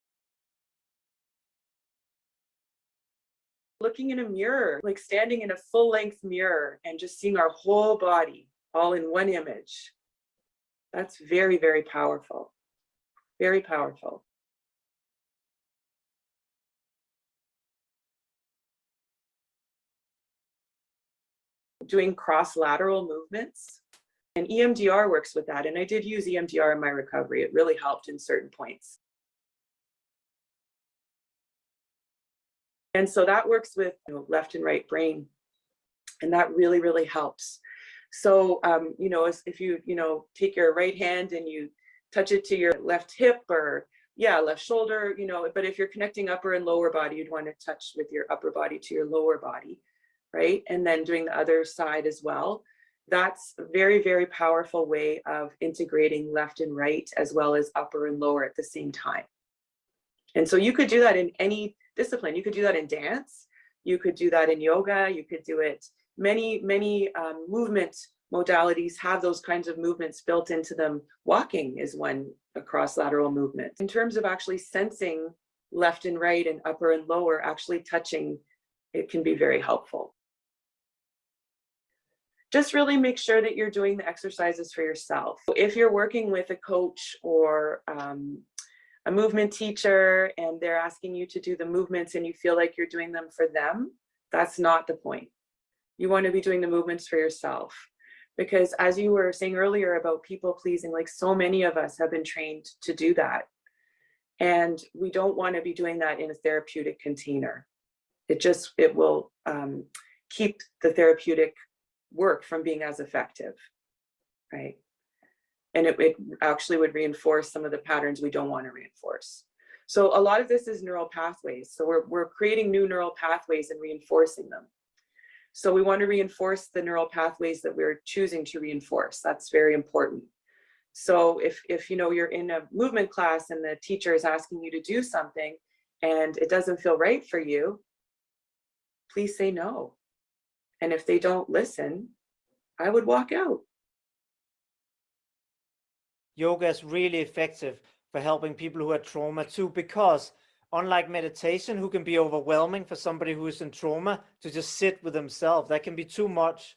Looking in a mirror, like standing in a full-length mirror and just seeing our whole body all in one image. That's very, very powerful. Very powerful. Doing cross-lateral movements. And EMDR works with that. And I did use EMDR in my recovery. It really helped in certain points. And so that works with, you know, left and right brain. And that really, really helps. So, you know, if you, you know, take your right hand and you touch it to your left hip or, yeah, left shoulder, you know, but if you're connecting upper and lower body, you'd want to touch with your upper body to your lower body, right? And then doing the other side as well. That's a very, very powerful way of integrating left and right as well as upper and lower at the same time. And so you could do that in any discipline. You could do that in dance. You could do that in yoga. You could do it. Many movement modalities have those kinds of movements built into them. Walking is one, a cross-lateral movement. In terms of actually sensing left and right and upper and lower, actually touching, it can be very helpful. Just really make sure that you're doing the exercises for yourself. If you're working with a coach or a movement teacher and they're asking you to do the movements and you feel like you're doing them for them, that's not the point. You want to be doing the movements for yourself. Because as you were saying earlier about people pleasing, like so many of us have been trained to do that. And we don't want to be doing that in a therapeutic container. It will keep the therapeutic work from being as effective, right? And it actually would reinforce some of the patterns we don't want to reinforce. So a lot of this is neural pathways. So we're creating new neural pathways and reinforcing them. So we want to reinforce the neural pathways that we're choosing to reinforce. That's very important. So if you know you're in a movement class and the teacher is asking you to do something and it doesn't feel right for you, please say no. And if they don't listen, I would walk out. Yoga is really effective for helping people who have trauma too, because Unlike meditation, who can be overwhelming for somebody who is in trauma to just sit with themselves. That can be too much.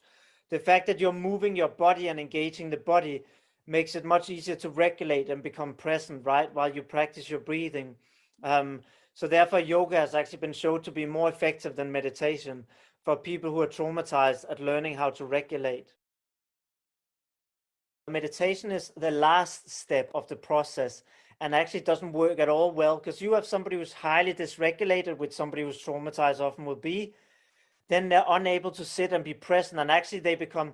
The fact that you're moving your body and engaging the body makes it much easier to regulate and become present, right, while you practice your breathing. So therefore, yoga has actually been shown to be more effective than meditation for people who are traumatized at learning how to regulate. Meditation is the last step of the process and actually doesn't work at all well, because you have somebody who's highly dysregulated, which somebody who's traumatized often will be. Then they're unable to sit and be present, and actually they become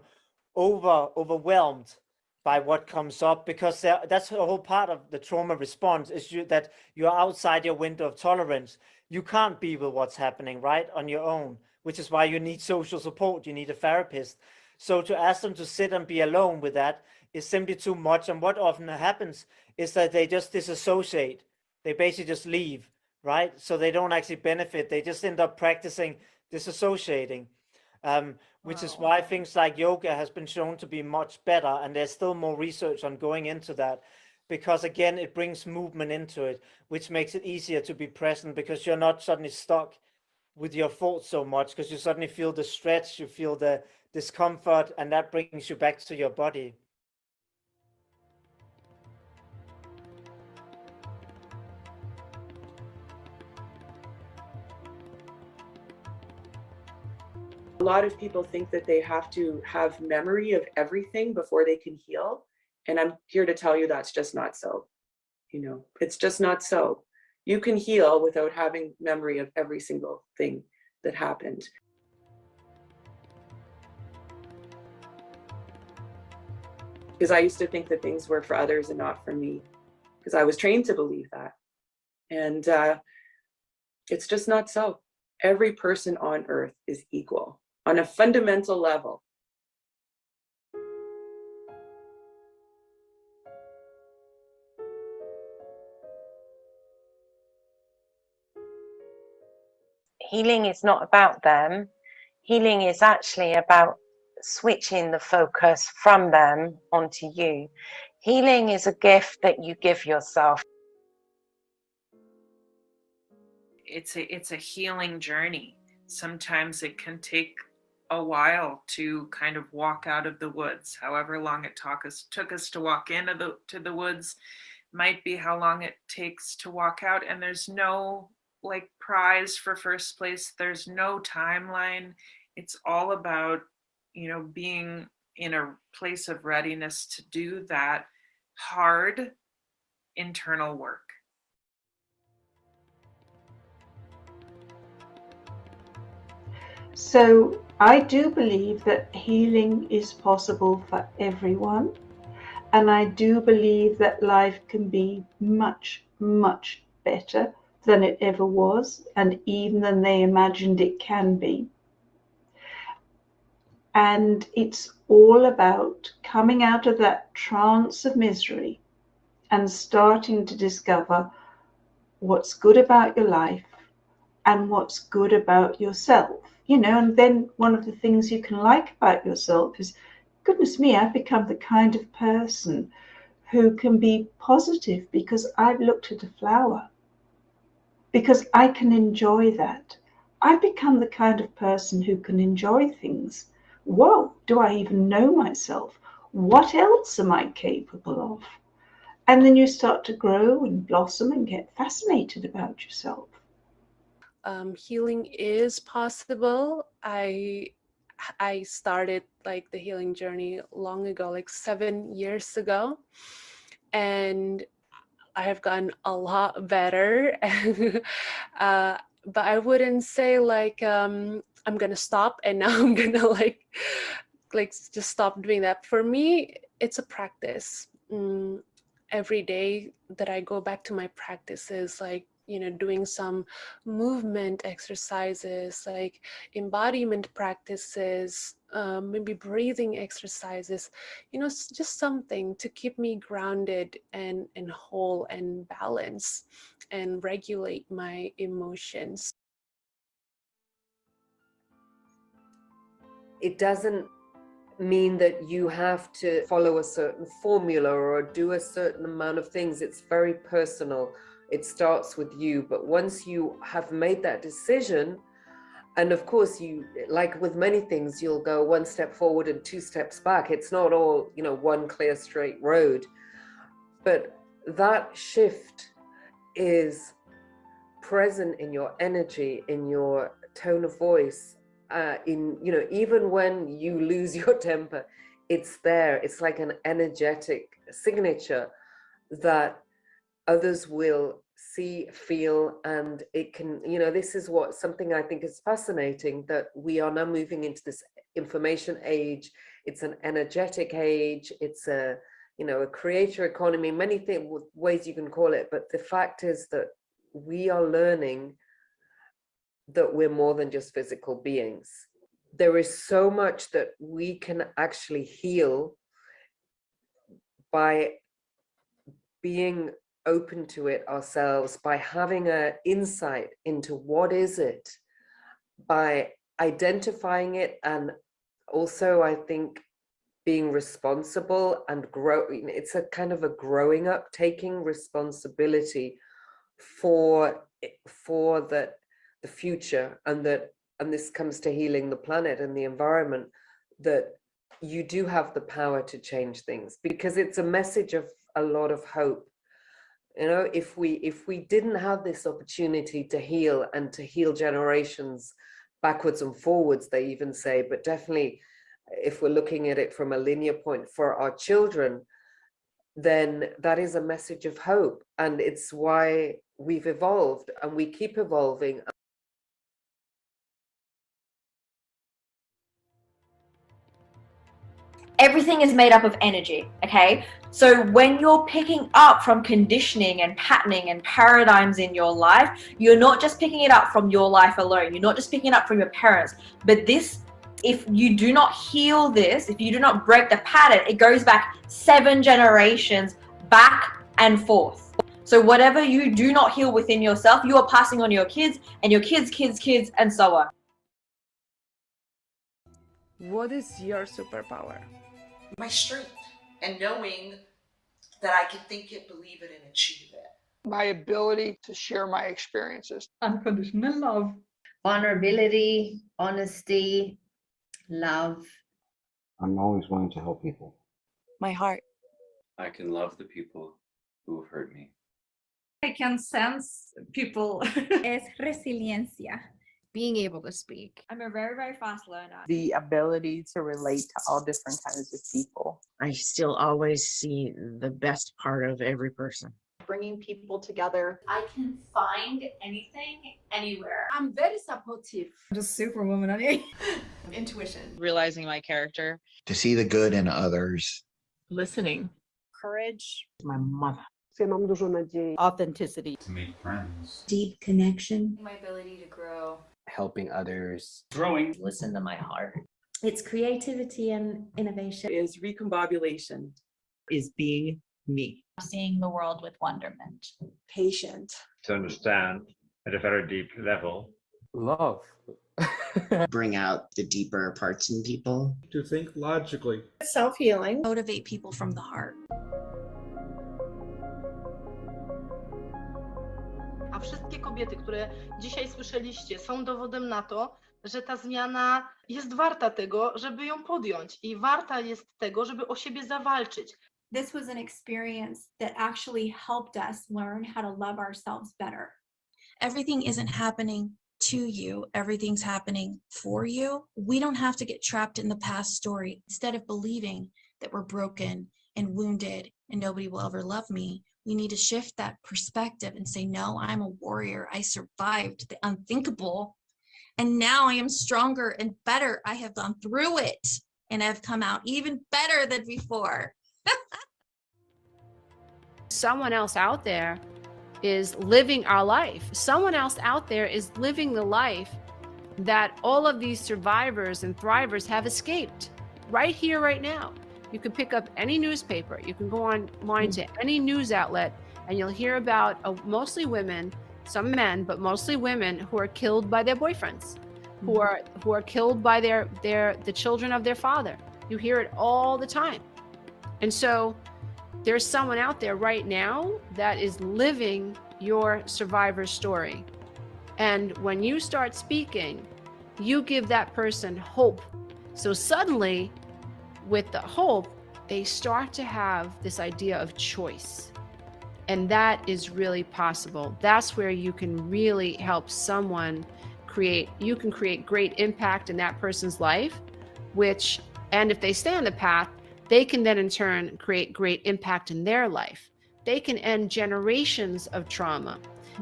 overwhelmed by what comes up, because that's a whole part of the trauma response, is that you're outside your window of tolerance. You can't be with what's happening, right, on your own, which is why you need social support. You need a therapist. So to ask them to sit and be alone with that is simply too much. And what often happens is that they just disassociate. They basically just leave, right? So they don't actually benefit. They just end up practicing disassociating, which is why things like yoga has been shown to be much better. And there's still more research on going into that, because again, it brings movement into it, which makes it easier to be present, because you're not suddenly stuck with your thoughts so much, because you suddenly feel the stretch, you feel the discomfort, and that brings you back to your body. A lot of people think that they have to have memory of everything before they can heal. And I'm here to tell you that's just not so. You know, it's just not so. You can heal without having memory of every single thing that happened. Because I used to think that things were for others and not for me, because I was trained to believe that. And it's just not so. Every person on earth is equal on a fundamental level. Healing is not about them. Healing is actually about switching the focus from them onto you. Healing is a gift that you give yourself. It's a healing journey. Sometimes it can take a while to kind of walk out of the woods. However long it took us to walk into the woods might be how long it takes to walk out. And there's no like prize for first place. There's no timeline. It's all about, you know, being in a place of readiness to do that hard internal work. So I do believe that healing is possible for everyone. And I do believe that life can be much, much better than it ever was, and even than they imagined it can be. And it's all about coming out of that trance of misery and starting to discover what's good about your life and what's good about yourself. You know, and then one of the things you can like about yourself is, goodness me, I've become the kind of person who can be positive because I've looked at a flower, because I can enjoy that. I've become the kind of person who can enjoy things. Whoa, do I even know myself? What else am I capable of? And then you start to grow and blossom and get fascinated about yourself. Healing is possible. I started like the healing journey long ago, like 7 years ago, and I have gotten a lot better. But I wouldn't say like I'm gonna stop and now I'm gonna like just stop doing that. For me, it's a practice. Every day that I go back to my practices, like, you know, doing some movement exercises, like embodiment practices, maybe breathing exercises, you know, just something to keep me grounded and whole and balanced and regulate my emotions. It doesn't mean that you have to follow a certain formula or do a certain amount of things. It's very personal. It starts with you. But once you have made that decision, and of course, you, like with many things, you'll go one step forward and 2 steps back. It's not all, you know, one clear straight road. But that shift is present in your energy, in your tone of voice, in, you know, even when you lose your temper, it's there. It's like an energetic signature that others will see, feel, and it can, you know, this is what something I think is fascinating, that we are now moving into this information age. It's an energetic age. It's a, you know, a creator economy, many ways you can call it. But the fact is that we are learning that we're more than just physical beings. There is so much that we can actually heal by being open to it ourselves, by having an insight into what is it, by identifying it, and also I think being responsible and growing. It's a kind of a growing up, taking responsibility for the future, and this comes to healing the planet and the environment, that you do have the power to change things, because it's a message of a lot of hope. You know, if we didn't have this opportunity to heal and to heal generations backwards and forwards, they even say, but definitely if we're looking at it from a linear point for our children, then that is a message of hope. And it's why we've evolved and we keep evolving. Everything is made up of energy, okay? So when you're picking up from conditioning and patterning and paradigms in your life, you're not just picking it up from your life alone. You're not just picking it up from your parents. But this, if you do not heal this, if you do not break the pattern, it goes back 7 generations back and forth. So whatever you do not heal within yourself, you are passing on to your kids and your kids, kids, and so on. What is your superpower? My strength, and knowing that I can think it, believe it, and achieve it. My ability to share my experiences. Unconditional love. Vulnerability, honesty, love. I'm always willing to help people. My heart. I can love the people who have hurt me. I can sense people. Es resiliencia. Being able to speak. I'm a very, very fast learner. The ability to relate to all different kinds of people. I still always see the best part of every person. Bringing people together. I can find anything, anywhere. I'm very supportive. I'm just superwoman on it. Intuition. Realizing my character. To see the good in others. Listening. Courage. My mother. Authenticity. To make friends. Deep connection. My ability to grow. Helping others. Growing. Listen to my heart. It's creativity and innovation. Is recombobulation. Is being me. Seeing the world with wonderment. Patient. To understand at a very deep level. Love. Bring out the deeper parts in people. To think logically. Self-healing. Motivate people from the heart. A wszystkie kobiety, które dzisiaj słyszeliście, są dowodem na to, że ta zmiana jest warta tego, żeby ją podjąć i warta jest tego, żeby o siebie zawalczyć. This was an experience that actually helped us learn how to love ourselves better. Everything isn't happening to you. Everything's happening for you. We don't have to get trapped in the past story. Instead of believing that we're broken and wounded and nobody will ever love me, we need to shift that perspective and say, no, I'm a warrior. I survived the unthinkable. And now I am stronger and better. I have gone through it and I've come out even better than before. Someone else out there is living our life. Someone else out there is living the life that all of these survivors and thrivers have escaped right here, right now. You can pick up any newspaper. You can go online to any news outlet and you'll hear about mostly women, some men, but mostly women who are killed by their boyfriends, who are killed by the children of their father. You hear it all the time. And so there's someone out there right now that is living your survivor's story. And when you start speaking, you give that person hope. So suddenly, with the hope, they start to have this idea of choice. And that is really possible. That's where you can really help someone create great impact in that person's life, and if they stay on the path, they can then in turn create great impact in their life. They can end generations of trauma.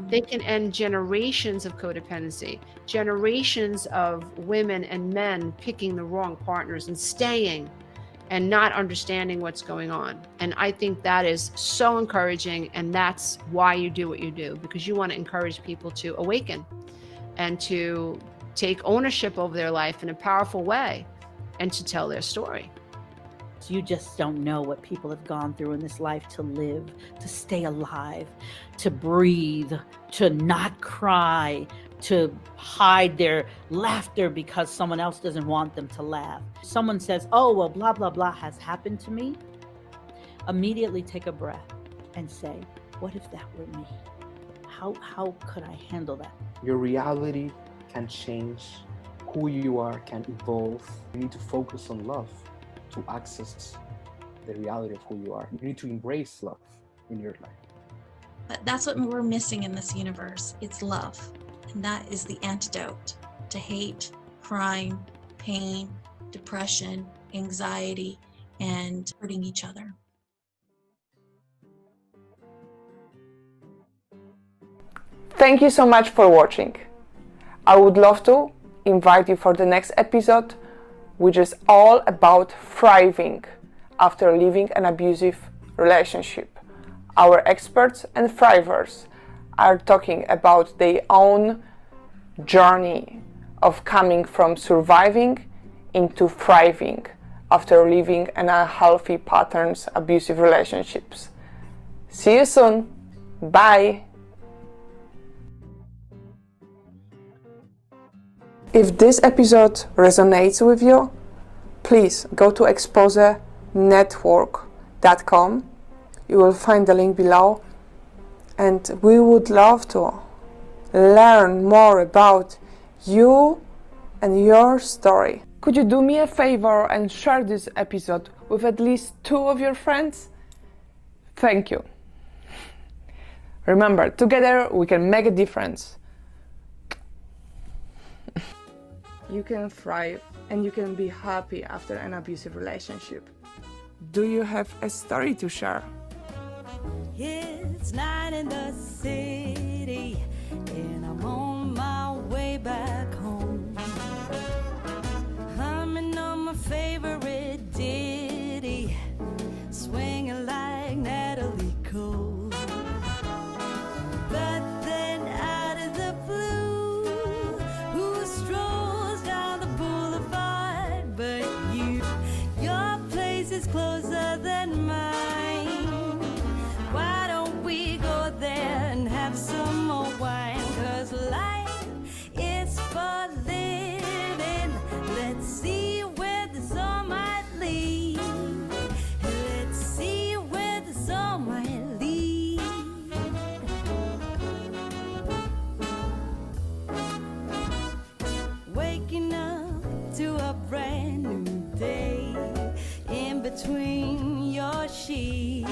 They can end generations of codependency, generations of women and men picking the wrong partners and staying and not understanding what's going on. And I think that is so encouraging, and that's why you do what you do, because you want to encourage people to awaken and to take ownership over their life in a powerful way and to tell their story. You just don't know what people have gone through in this life to live, to stay alive, to breathe, to not cry, to hide their laughter because someone else doesn't want them to laugh. Someone says, oh, well, blah, blah, blah has happened to me. Immediately take a breath and say, what if that were me? How could I handle that? Your reality can change. Who you are can evolve. You need to focus on love to access the reality of who you are. You need to embrace love in your life. But that's what we're missing in this universe. It's love. And that is the antidote to hate, crime, pain, depression, anxiety, and hurting each other. Thank you so much for watching. I would love to invite you for the next episode, which is all about thriving after leaving an abusive relationship. Our experts and thrivers are talking about their own journey of coming from surviving into thriving after leaving unhealthy patterns, abusive relationships. See you soon. Bye. If this episode resonates with you, please go to exposenetwork.com. You will find the link below, and we would love to learn more about you and your story. Could you do me a favor and share this episode with at least 2 of your friends? Thank you. Remember, together we can make a difference. You can thrive and you can be happy after an abusive relationship. Do you have a story to share? It's 9 in the city and I'm on my way back home. Humming on my favorite ditty, swinging like Natalie Cole. But then out of the blue, who strolls down the boulevard but you? Your place is closer than mine. Why don't we go there and have some more wine? 'Cause life is for living. Let's see where this all might lead. Let's see where this all might lead. Waking up to a brand new day in between your sheets.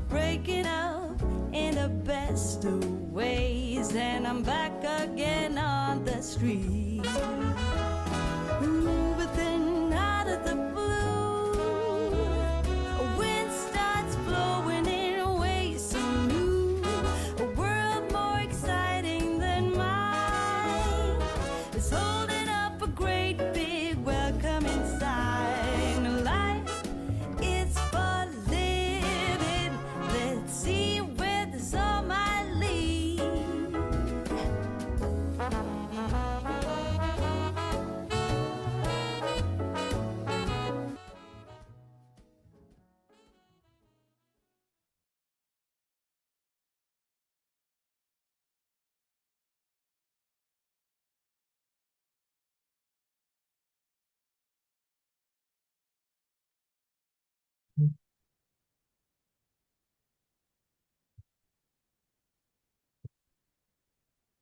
Breaking up in the best of ways, and I'm back again on the street. Ooh, but then out of the blue, a wind starts blowing in ways so new. A world more exciting than mine is holding up a great big welcoming sign. Life is for living. Let's see where this all might lead.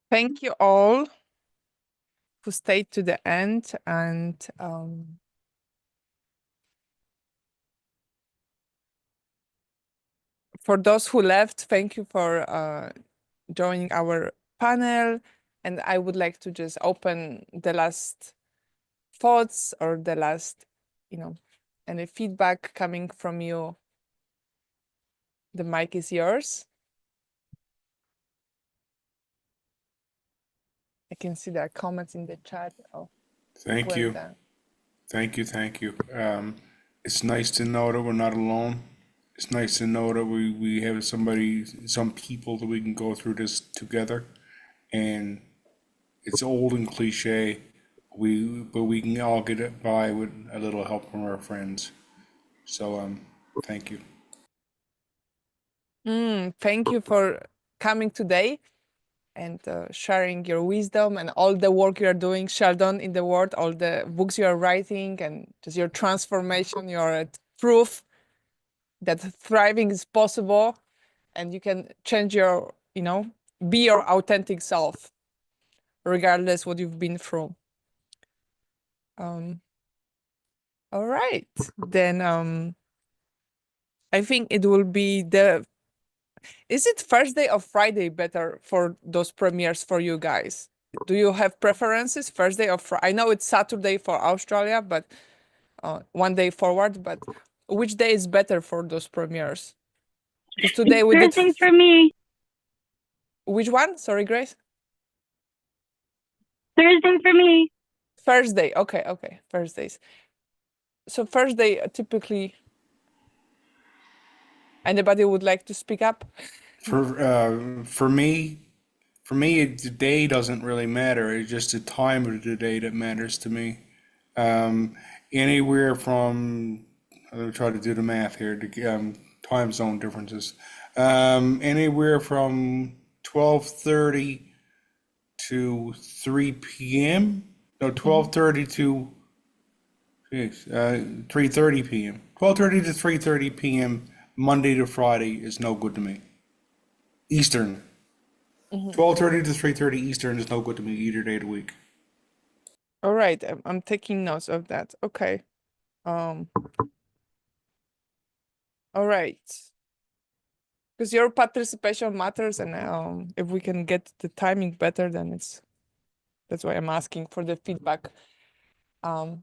Thank you all who stayed to the end, and for those who left, thank you for joining our panel. And I would like to just open the last thoughts or the last, any feedback coming from you. The mic is yours. I can see there are comments in the chat. Oh, Thank well you. done. Thank you. Thank you. It's nice to know that we're not alone. It's nice to know that we have some people that we can go through this together. And it's old and cliche, but we can all get it by with a little help from our friends. So thank you. Thank you for coming today and sharing your wisdom and all the work you are doing, Sheldon, in the world, all the books you are writing, and just your transformation. You're proof that thriving is possible, and you can change your, be your authentic self, regardless what you've been through. All right, then I think it will be is it Thursday or Friday better for those premieres for you guys? Do you have preferences, Thursday or Friday? I know it's Saturday for Australia, but one day forward, but which day is better for those premieres? Because today we did Thursday for me. Which one? Sorry, Grace. Thursday for me. Thursday. Okay. Thursdays. So Thursday typically. Anybody would like to speak up? For me, the day doesn't really matter. It's just the time of the day that matters to me. Anywhere from, I'll try to do the math here, the time zone differences. Anywhere from 12:30 to 3 p.m. No, 12:30 to 3:30 p.m. 12:30 to 3:30 p.m. Monday to Friday is no good to me. Eastern. 12:30 to 3:30 Eastern is no good to me either day of the week. All right, I'm taking notes of that. Okay. All right. Because your participation matters, and if we can get the timing better, then that's why I'm asking for the feedback. All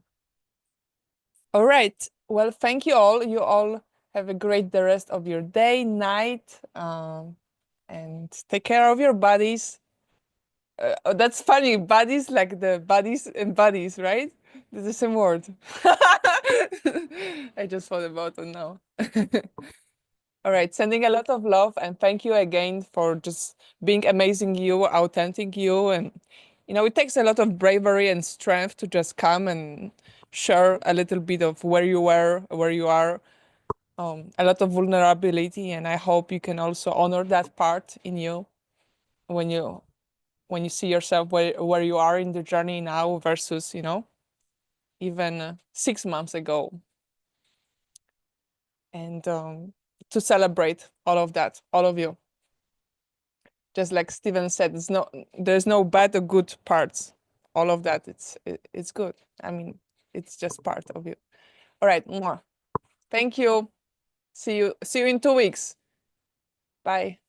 right. Well, thank you all. You all have a great the rest of your day, night, and take care of your bodies. That's funny. Bodies, like the bodies and bodies, right? They're the same word. I just thought about it now. All right, sending a lot of love, and thank you again for just being amazing you, authentic you. And it takes a lot of bravery and strength to just come and share a little bit of where you were, where you are. A lot of vulnerability, and I hope you can also honor that part in you when you see yourself where you are in the journey now versus even 6 months ago. And to celebrate all of that, all of you. Just like Steven said, there's no bad or good parts. All of that, it's good. I mean, it's just part of you. All right, more. Thank you. See you in 2 weeks. Bye.